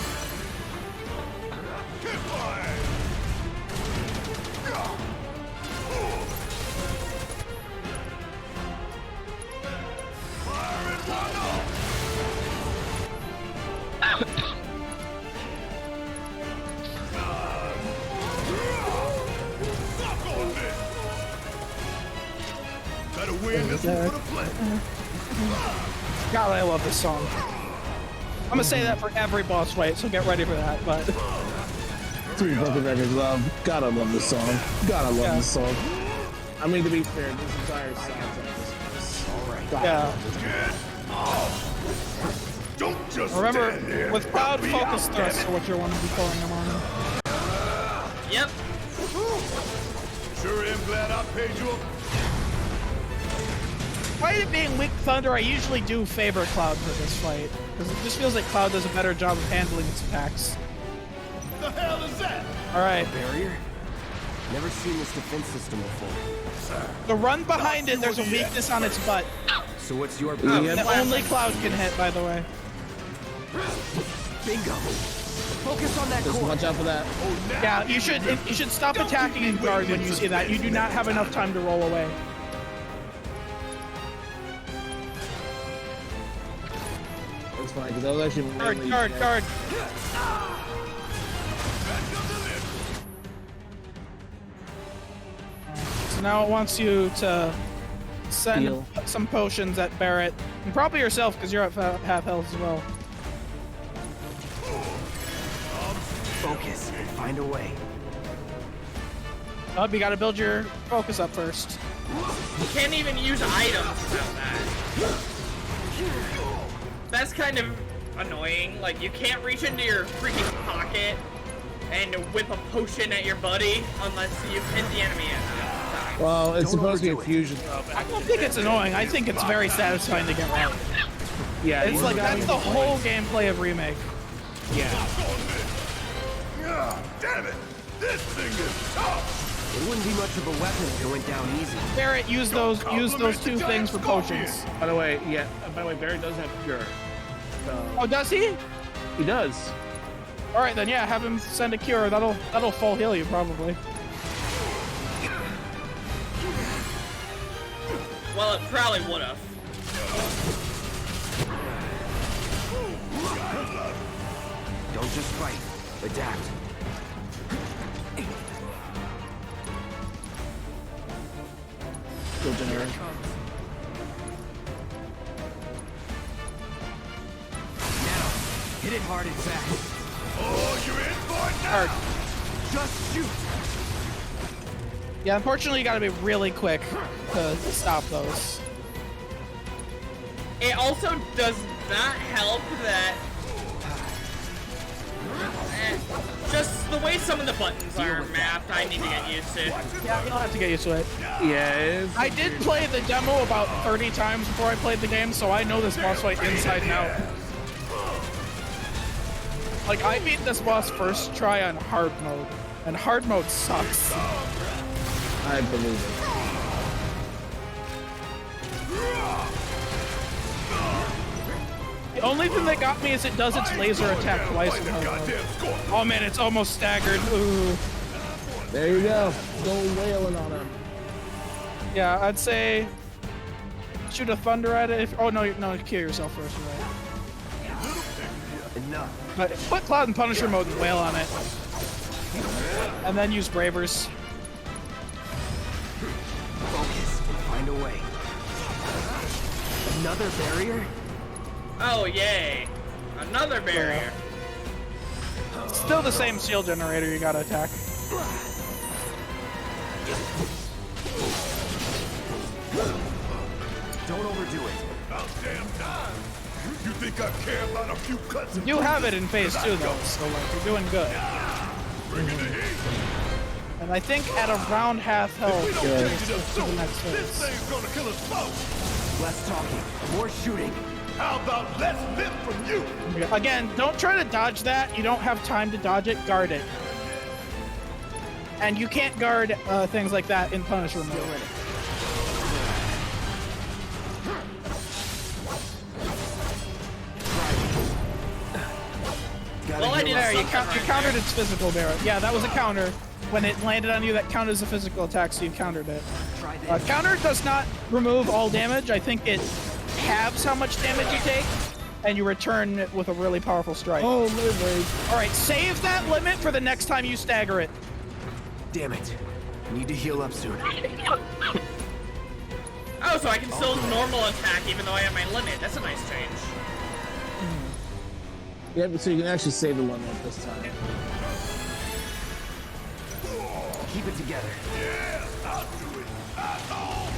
S10: Better win this one for the play.
S2: God, I love this song. I'm gonna say that for every boss fight, so get ready for that. But
S3: Three Broken Records love. Gotta love this song. Gotta love this song. I mean, to be fair, this entire soundtrack is
S2: yeah,
S10: Don't Just
S2: Remember,
S10: stand there.
S2: with Cloud,
S10: I'll be
S2: focus
S10: out,
S2: thrust
S10: damn
S2: are what you're want to be throwing them on.
S1: Yep.
S10: Sure am glad I paid you.
S2: Despite it being weak Thunder, I usually do favor Cloud for this fight. Because it just feels like Cloud does a better job of handling its attacks.
S10: The hell is that?
S2: Alright.
S9: Barrier? Never seen this defense system before.
S2: The run behind it, there's a weakness on its butt.
S9: So what's your
S2: That only Cloud can hit, by the way.
S9: Bingo. Focus on that
S3: Just
S9: core.
S3: watch out for that.
S2: Yeah, you should stop attacking and guard when you see that. You do not have enough time to roll away.
S3: That's fine, because that was actually mainly...
S2: Guard. So now it wants you to send
S3: Heal.
S2: some potions at Barrett. And probably yourself, because you're at half health as well.
S9: Focus and find a way.
S2: You gotta build your focus up first.
S1: You can't even use items without that. That's kind of annoying. Like, you can't reach into your freaking pocket and whip a potion at your buddy unless you hit the enemy at time.
S3: Well, it's supposed to be a
S9: overdo it.
S3: fusion.
S2: I don't think it's annoying. I think it's very satisfying to get right.
S3: Yeah,
S2: It's like, that's the whole gameplay of Remake.
S3: Yeah.
S10: Damn it! This thing is tough!
S9: It wouldn't be much of a weapon if it went down easy.
S2: Barrett, use those two things for potions.
S3: By the way, Barry does have cure. So,
S2: Oh, does he?
S3: he does.
S2: All right, then yeah, have him send a cure. That'll full heal you probably.
S1: Well, it probably would have.
S9: Don't just fight. Adapt.
S3: Still generic.
S9: Now, hit it hard and fast.
S10: Oh, you're in for it now!
S9: Just shoot.
S2: Yeah, unfortunately, you gotta be really quick to stop those.
S1: It also does not help that just the way some of the buttons are mapped, I need to get used to.
S2: Yeah, you'll have to get used to it.
S3: Yeah, it is.
S2: I did play the demo about 30 times before I played the game, so I know this boss fight inside and out. Like, I beat this boss first try on hard mode, and hard mode sucks.
S3: I believe it.
S2: The only thing that got me is it does its laser attack twice in hard mode. Oh man, it's almost staggered. Ooh.
S3: There you go. Go wailing on him.
S2: Yeah, I'd say shoot a thunder at it. Oh no, kill yourself first, right?
S9: Enough.
S2: But put Cloud in Punisher mode and wail on it, and then use Bravers.
S9: Focus and find a way. Another barrier?
S1: Oh, yay. Another barrier.
S2: Still the same shield generator you gotta attack.
S9: Don't overdo it.
S10: About damn time! You think I care about a few cuts?
S2: You have it in phase 2 though, so like you're doing good.
S10: Bring in the heat!
S2: And I think at around half health,
S10: We don't
S2: you're
S10: change it up
S2: to the
S10: soon.
S2: next
S10: This
S2: phase.
S10: thing's gonna kill us both!
S9: Less talking, more shooting.
S10: How about less lip from you?
S2: Again, don't try to dodge that. You don't have time to dodge it. Guard it. And you can't guard things like that in Punisher mode.
S1: Well, I did
S2: There, you
S1: something right
S2: countered
S1: there.
S2: its physical barrier. Yeah, that was a counter. When it landed on you, that counted as a physical attack, so you countered it. Counter does not remove all damage. I think it halves how much damage you take, and you return it with a really powerful strike.
S3: Oh, wait.
S2: All right, save that limit for the next time you stagger it.
S9: Damn it. Need to heal up soon.
S1: Oh, so I can still normal attack even though I have my limit. That's a nice change.
S3: Yeah, so you can actually save the limit this time.
S9: Keep it together.
S10: Yeah, I'll do it. That's all.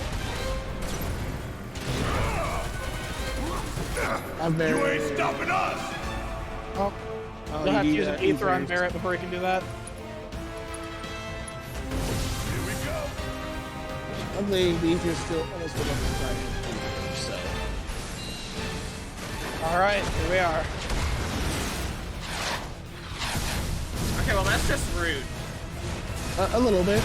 S10: You ain't stopping us!
S2: Oh, you'll have to use an ether on Barrett before you can do that.
S10: Here we go.
S3: I think the ether's still almost enough to try it. So.
S2: All right, here we are.
S1: Okay, well that's just rude.
S3: A little bit.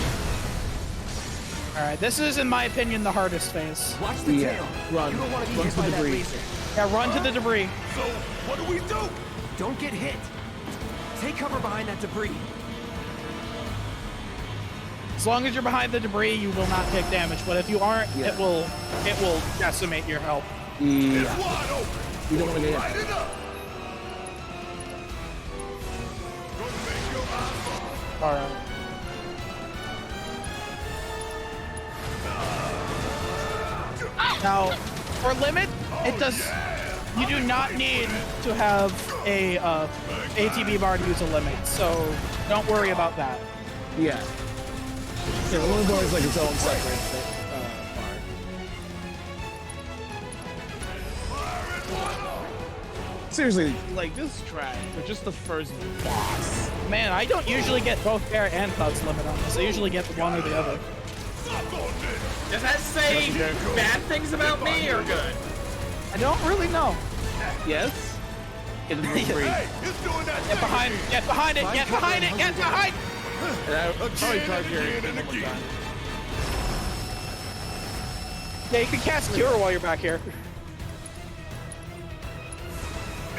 S2: All right, this is, in my opinion, the hardest phase.
S9: Watch the tail.
S3: Run.
S9: You don't want to be
S3: Run
S9: hit
S3: to
S9: by
S3: the
S9: that
S3: debris.
S9: laser.
S2: Yeah, run to the debris.
S10: So, what do we do?
S9: Don't get hit. Take cover behind that debris.
S2: As long as you're behind the debris, you will not take damage. But if you aren't, it will decimate your health.
S3: Yeah.
S10: It's wide open.
S3: You don't want to get
S10: Light
S3: hit.
S10: it up. Gonna make your eyes
S2: All right. Now, for limit, it does. You do not need to have a ATB bar to use a limit, so don't worry about that.
S3: Yeah. Yeah, the little bar is like its own separate part. Seriously, like this track, for just the first boss.
S2: Man, I don't usually get both air and Cloud's limit on this. I usually get one or the other.
S1: Does that say bad things about me or good?
S2: I don't really know.
S3: Yes? Get the debris.
S10: Hey, it's doing that
S2: Get behind it! Get behind it! Get behind it! Get behind!
S3: And I would probably charge your
S10: again and again.
S2: Yeah, you can cast Cure while you're back here.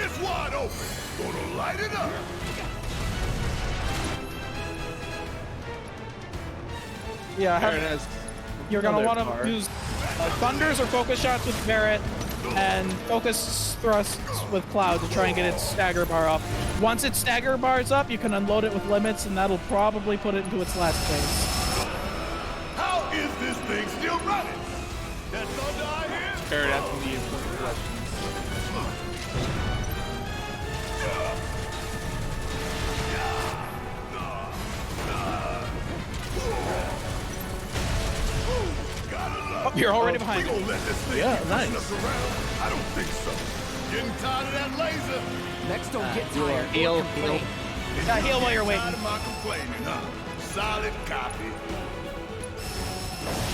S10: It's wide open. Gonna light it up.
S2: Yeah, you're gonna want to use thunders or focus shots with Barrett, and focus thrusts with Cloud to try and get its stagger bar up. Once its stagger bar is up, you can unload it with limits, and that'll probably put it into its last phase.
S10: How is this thing still running? That thunder I hear?
S3: Barrett asking the important questions.
S2: Oh, you're already behind
S10: We
S2: it.
S10: gonna let this thing
S3: Yeah,
S10: keep
S3: nice.
S10: pushing us around? I don't think so. Getting tired of that laser.
S9: Next, don't get tired.
S6: Heal,
S9: or complain.
S2: Yeah, heal while you're waiting.
S10: Tired of my complaining, huh? Solid copy.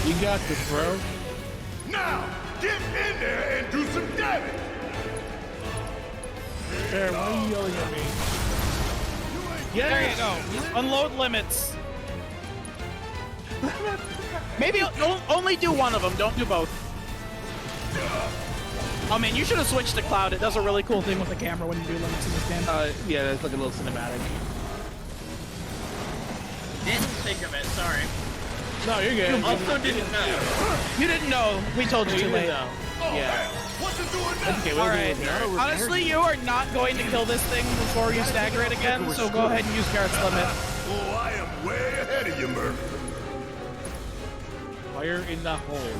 S3: You got this, bro.
S10: Now, get in there and do some damage.
S3: Barrett, why are you yelling at me?
S2: There you go. Unload limits. Maybe only do one of them. Don't do both. Oh man, you should have switched to Cloud. It does a really cool thing with the camera when you do limits in this game.
S3: Yeah, that's like a little cinematic.
S1: Didn't think of it, sorry.
S3: No, you're good.
S1: Also didn't know.
S2: You didn't know. We told you too late.
S3: Yeah.
S10: What's it doing now?
S3: Okay,
S2: All right. Honestly, you are not going to kill this thing before you stagger it again, so go ahead and use Garrett's limit.
S10: Oh, I am way ahead of you, Murphy.
S3: Fire in the hole.
S10: Won't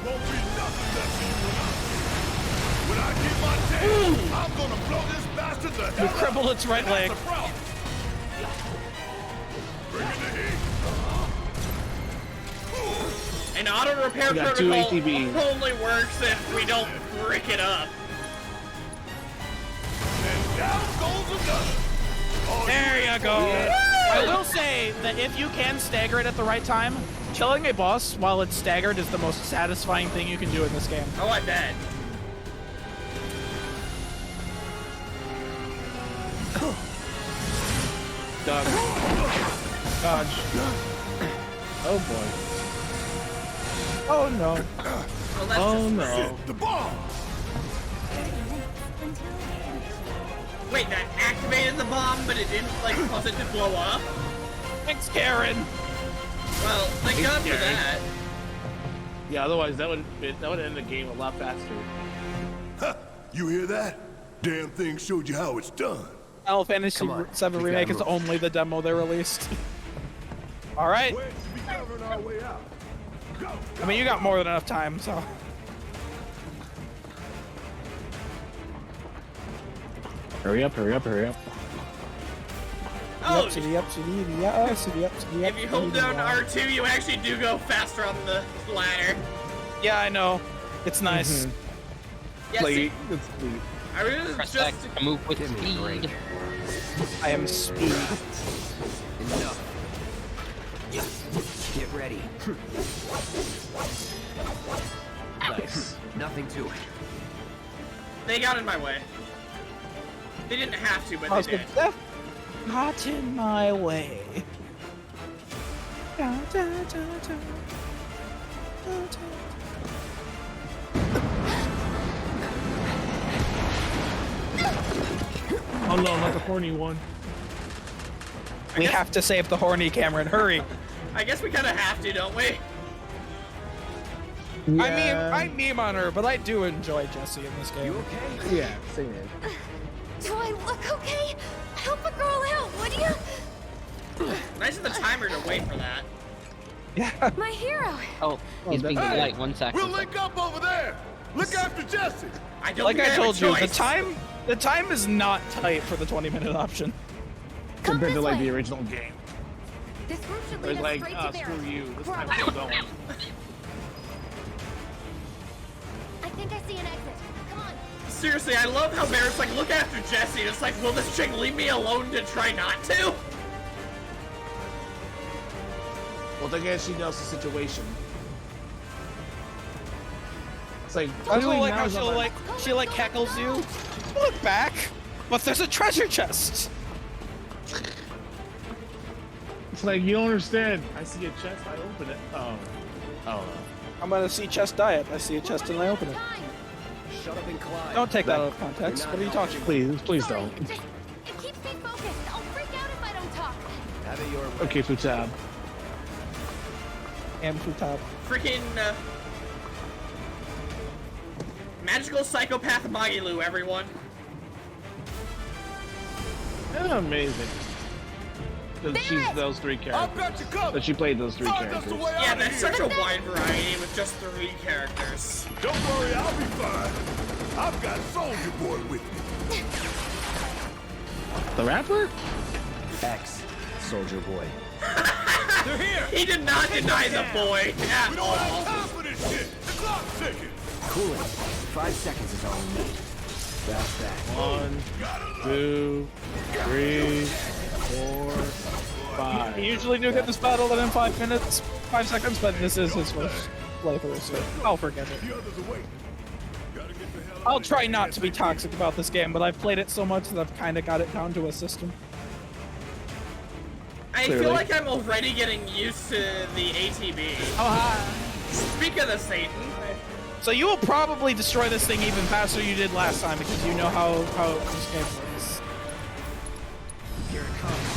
S10: be nothing left for you when I get my tail. I'm gonna blow this bastard the hell
S2: You
S10: up.
S2: crippled its right
S10: That's
S2: leg.
S10: the problem. Bring in the heat.
S1: An auto repair
S3: We got two
S1: protocol
S3: ATBs.
S1: only works if we don't brick it up.
S10: And down goes another. Oh,
S2: There you go. I will say that if you can stagger it at the right time, killing a boss while it's staggered is the most satisfying thing you can do in this game.
S1: Oh, I bet.
S3: Dodge. Dodge. Oh boy.
S2: Oh no.
S1: Well, that's
S3: Oh
S1: just...
S3: no.
S10: the bomb.
S1: Wait, that activated the bomb, but it didn't, like, cause it to blow up?
S2: Thanks, Karen.
S1: Well, thank God for that.
S3: Yeah, otherwise that would end the game a lot faster.
S10: Huh, you hear that? Damn thing showed you how it's done.
S2: Final Fantasy
S9: Come on,
S2: VII
S9: we
S2: Remake
S9: gotta
S2: is
S9: move.
S2: only the demo they released. All right.
S10: Where should we govern our way out? Go.
S2: I mean, you got more than enough time, so.
S3: Hurry up, hurry up, hurry up.
S1: Oh,
S2: City up, city, yeah, city up, city up.
S1: if you hold down R2, you actually do go faster on the ladder.
S2: Yeah, I know. It's nice.
S1: Yeah,
S3: Like,
S1: see,
S3: it's sweet.
S1: I really
S6: Press
S1: just...
S6: X to move with
S9: Give me a break.
S6: speed.
S2: I am speed.
S9: Enough. Get ready.
S3: Nice.
S9: Nothing to it.
S1: They got in my way. They didn't have to, but
S2: Cause
S1: they did.
S2: of death got in my way. Da, da, da, da. Da, da.
S3: Oh no, not the horny one.
S2: We have to save the horny Cameron. Hurry.
S1: I guess we kind of have to, don't we?
S2: I meme on her, but I do enjoy Jessie in this game.
S9: You okay?
S3: Yeah, same here.
S8: Do I look okay? Help a girl out, would you?
S1: Nice of the timer to wait for that.
S2: Yeah.
S8: My hero.
S6: Oh, he's being
S10: Hey,
S6: polite. 1 second.
S10: We'll link up over there. Look after Jesse.
S1: I don't
S2: Like
S1: think
S2: I
S1: have a
S2: told you,
S1: choice.
S2: the time is not tight for the 20-minute option.
S8: Come
S3: Compared
S8: this
S3: to like
S8: way.
S3: the original game.
S8: This route should
S3: It
S8: lead
S3: was
S8: us
S3: like,
S8: straight to
S3: screw
S8: Barrett.
S3: you. This time
S8: Bravo.
S3: we're going.
S8: I think I see an exit. Come on.
S1: Seriously, I love how Barrett's like, look after Jesse. It's like, will this chick leave me alone to try not to?
S3: Well, I guess she knows the situation. It's like,
S2: I also
S3: clearly
S2: like how
S3: now's not
S2: she like heckles you. Look back, but there's a treasure chest.
S3: It's like, you don't understand. I see a chest, I open it. Oh. Oh.
S2: I'm gonna see chest diet. I see a chest and I open it.
S9: Shut up and climb.
S2: Don't take that out of context. What are you talking about?
S3: Please
S8: Sorry,
S3: don't.
S8: Just, it keeps me focused. I'll freak out if I don't talk.
S9: Have it your way.
S3: Okay, Futab.
S2: And Futab.
S1: Freaking, magical psychopath Magilu, everyone.
S3: Amazing. That she's those three
S10: I've
S3: characters.
S10: got you covered.
S3: That she played those three
S10: Find us
S3: characters.
S10: the way
S1: Yeah,
S10: out of
S1: that's
S10: here.
S1: such a wide variety with just 3 characters.
S10: Don't worry, I'll be fine. I've got Soldier Boy with me.
S3: The rapper?
S9: X, Soldier Boy.
S10: They're here.
S1: He did not deny the boy at
S10: We don't have
S1: all.
S10: time for this shit. The clock's ticking.
S9: Cool it. 5 seconds is all we need. That's that.
S3: 1, 2, 3, 4, 5.
S2: We usually do get this battle within 5 minutes, 5 seconds, but this is his first playthrough, so I'll forget it.
S10: The others are waiting. Gotta get the hell out
S2: I'll
S10: of
S2: try
S10: here.
S2: not to be toxic about this game, but I've played it so much that I've kind of got it down to a system.
S1: I
S3: Clearly.
S1: feel like I'm already getting used to the ATB.
S2: Oh, hi.
S1: Speak of the Satan.
S2: So you will probably destroy this thing even faster than you did last time because you know how this game works.
S9: Here it comes.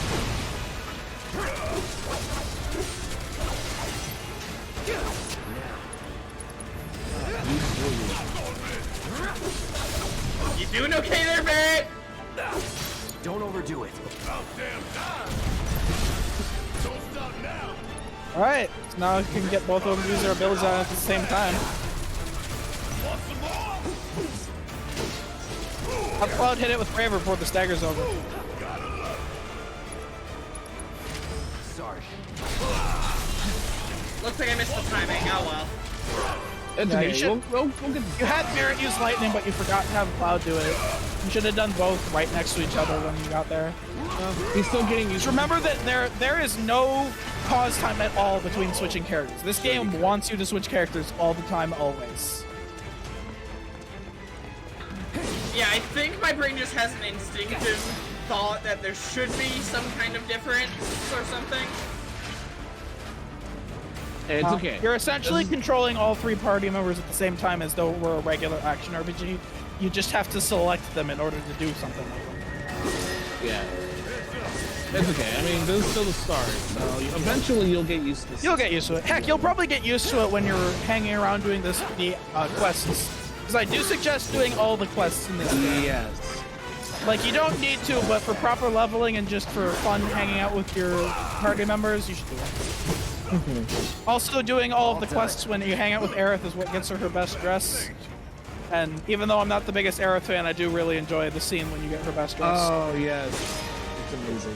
S1: You doing okay there, Barrett?
S9: Don't overdo it.
S10: About damn time. Don't stop now.
S2: Alright, so now you can get both of them use their abilities out at the same time.
S10: Want some more?
S2: Have Cloud hit it with Braver before the stagger's over.
S9: Sarge.
S1: Looks like I missed the timing. Oh well.
S3: It's
S2: Yeah,
S3: okay.
S2: you should-
S3: We'll get
S2: You had Barrett use lightning, but you forgot to have Cloud do it. You should have done both right next to each other when you got there.
S3: He's still getting used
S2: Just
S3: to
S2: remember that there is no pause time at all between switching characters. This game wants you to switch characters all the time, always.
S1: Yeah, I think my brain just has an instinctive thought that there should be some kind of difference or something.
S3: It's okay.
S2: You're essentially controlling all 3 party members at the same time as though it were a regular action RPG. You just have to select them in order to do something like that.
S3: Yeah. It's okay. I mean, this is still the start. So eventually you'll get used to this.
S2: You'll get used to it. Heck, you'll probably get used to it when you're hanging around doing the quests. Because I do suggest doing all the quests in this game.
S3: Yes.
S2: Like, you don't need to, but for proper leveling and just for fun hanging out with your party members, you should do it. Also, doing all of the quests when you hang out with Aerith is what gets her best dress. And even though I'm not the biggest Aerith fan, I do really enjoy the scene when you get her best dress.
S3: Oh, yes. It's amazing.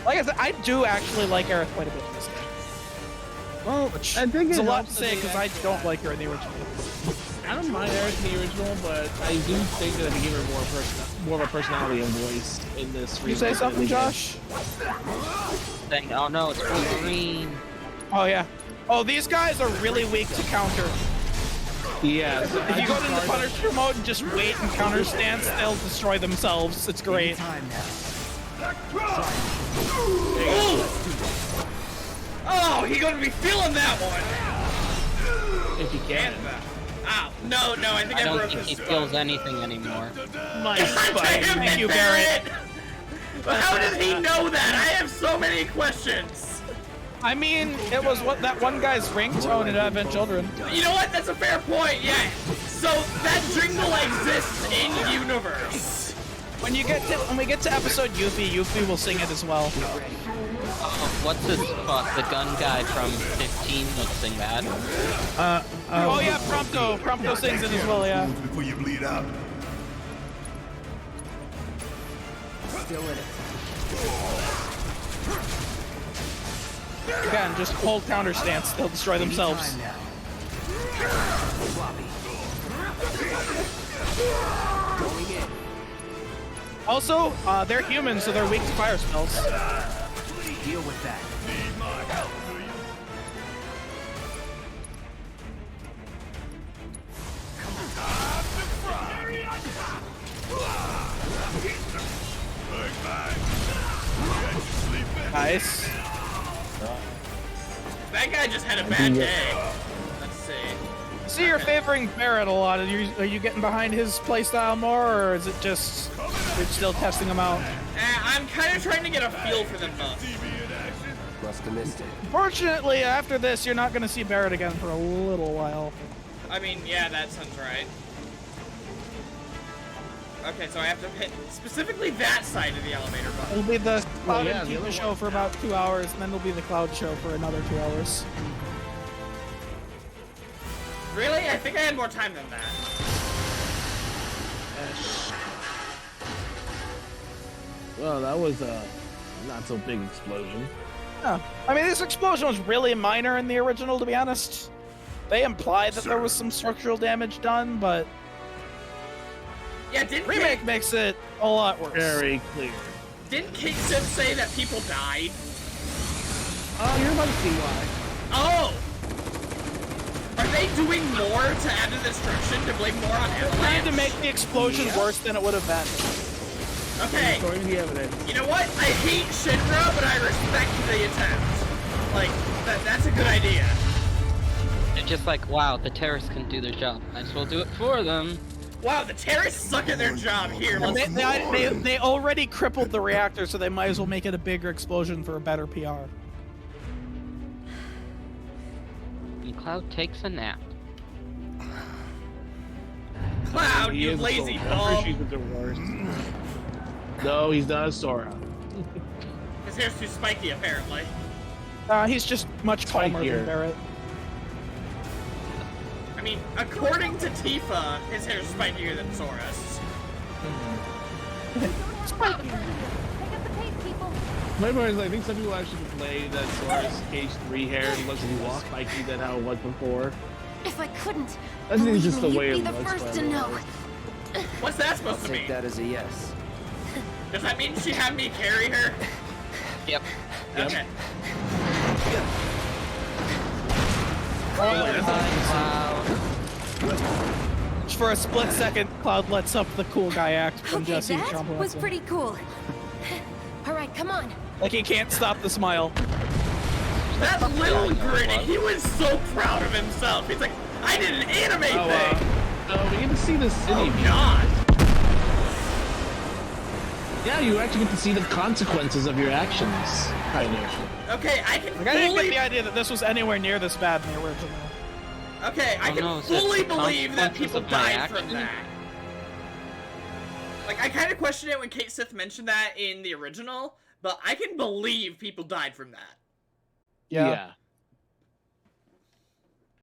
S2: Like I said, I do actually like Aerith quite a bit in this game.
S3: Well,
S2: Which
S3: I think
S2: is
S3: it
S2: a lot to
S3: helps
S2: say
S3: that
S2: because
S3: they
S2: I don't like her in the original.
S3: I don't mind Eric in the original, but I do think that they give her more of a personality and voice in this.
S2: You say something, Josh?
S6: Saying, oh no, it's Wolverine.
S2: Oh yeah. Oh, these guys are really weak to counter.
S3: Yeah. So
S2: If you go into Punisher mode and just wait and counter stance, they'll destroy themselves. It's great.
S1: Oh, he gonna be feeling that one.
S3: if you can.
S1: Ow. No, I think
S6: I
S1: I
S6: don't
S1: broke
S6: think he
S1: his
S6: feels anything anymore.
S3: My
S1: Damn
S2: Thank
S1: it,
S2: you, Barrett.
S1: How does he know that? I have so many questions.
S2: I mean, it was what that one guy's ringtone in Advent Children.
S1: You know what? That's a fair point. Yeah. So that jingle exists in universe.
S2: When we get to episode Yuffie will sing it as well.
S6: What's his fuck? The gun guy from 15 would sing that.
S2: Oh yeah, Prompto sings it as well. Yeah.
S10: Before you bleed out.
S9: Still in it.
S2: Again, just hold counter stance. They'll destroy themselves. Also, they're humans, so they're weak to fire spells.
S9: Deal with that.
S2: Nice.
S1: That guy just had a bad day. Let's see.
S2: See, you're favoring Barrett a lot. Are you getting behind his playstyle more, or is it just you're still testing him out?
S1: I'm kind of trying to get a feel for them both.
S9: Must have missed it.
S2: Fortunately, after this, you're not going to see Barrett again for a little while.
S1: I mean, yeah, that sounds right. Okay, so I have to hit specifically that side of the elevator button.
S2: It'll be the Cloud
S3: yeah,
S2: and
S3: the
S2: Tifa
S3: other
S2: show for about 2 hours, and then it'll be the Cloud show for another 2 hours.
S1: Really? I think I had more time than that.
S3: Well, that was a not so big explosion.
S2: Yeah. I mean, this explosion was really minor in the original, to be honest. They implied that there was some structural damage done, but
S1: Yeah, didn't
S2: Remake makes it a lot worse.
S3: Very clear.
S1: Didn't Kate Sip say that people died?
S3: Oh, you're about to see why.
S1: Oh! Are they doing more to add to the destruction to blame more on
S2: Trying
S1: Avalanche?
S2: to make the explosion worse than it would have been.
S1: Okay,
S3: According to the evidence.
S1: you know what? I hate Shinra, but I respect the attempt. Like, that's a good idea.
S6: They're just like, wow, the terrorists can do their job. Might as well do it for them.
S1: Wow, the terrorists suck at their job here.
S2: Well, they already crippled the reactor, so they might as well make it a bigger explosion for a better PR.
S6: And Cloud takes a nap.
S1: Cloud,
S3: He
S1: you
S3: is
S1: lazy
S3: Sora.
S1: bum.
S3: She's the worst. No, he's not a Sora.
S1: His hair's too spiky, apparently.
S2: He's just much calmer
S3: Spikier.
S2: than Barrett.
S1: I mean, according to Tifa, his hair's spikier than Sora's.
S3: My point is, I think some people actually complain that Sora's Cage 3 hair looks more spiky than how it was before.
S8: If I couldn't,
S3: I think it's
S8: believe
S3: just
S8: me,
S3: the way
S8: you'd be
S3: it
S8: the
S3: looks.
S8: first
S3: by
S8: to
S3: the way.
S8: know.
S1: What's that supposed to
S9: Take
S1: mean?
S9: that as a yes.
S1: Does that mean she had me carry her?
S6: Yep.
S1: Okay.
S2: For a split second, Cloud lets up the cool guy act from
S8: Okay,
S2: Jesse
S8: that
S2: jumping
S8: was
S2: up to him.
S8: pretty cool. All right, come on.
S2: Like he can't stop the smile.
S1: That little gritty, he was so proud of himself. He's like, I did an anime thing.
S3: We get to see the city.
S1: Oh God.
S3: Yeah, you actually get to see the consequences of your actions, kind of.
S1: Okay, I can
S2: Like, I didn't get
S1: fully.
S2: the idea that this was anywhere near this bad in the original.
S1: Okay, I
S6: Oh,
S1: can
S6: no, so it's
S1: fully
S6: the
S1: believe that
S6: consequences
S1: people
S6: of my
S1: died from
S6: action?
S1: that. Like, I kind of questioned it when Kate Sith mentioned that in the original, but I can believe people died from that.
S2: Yeah.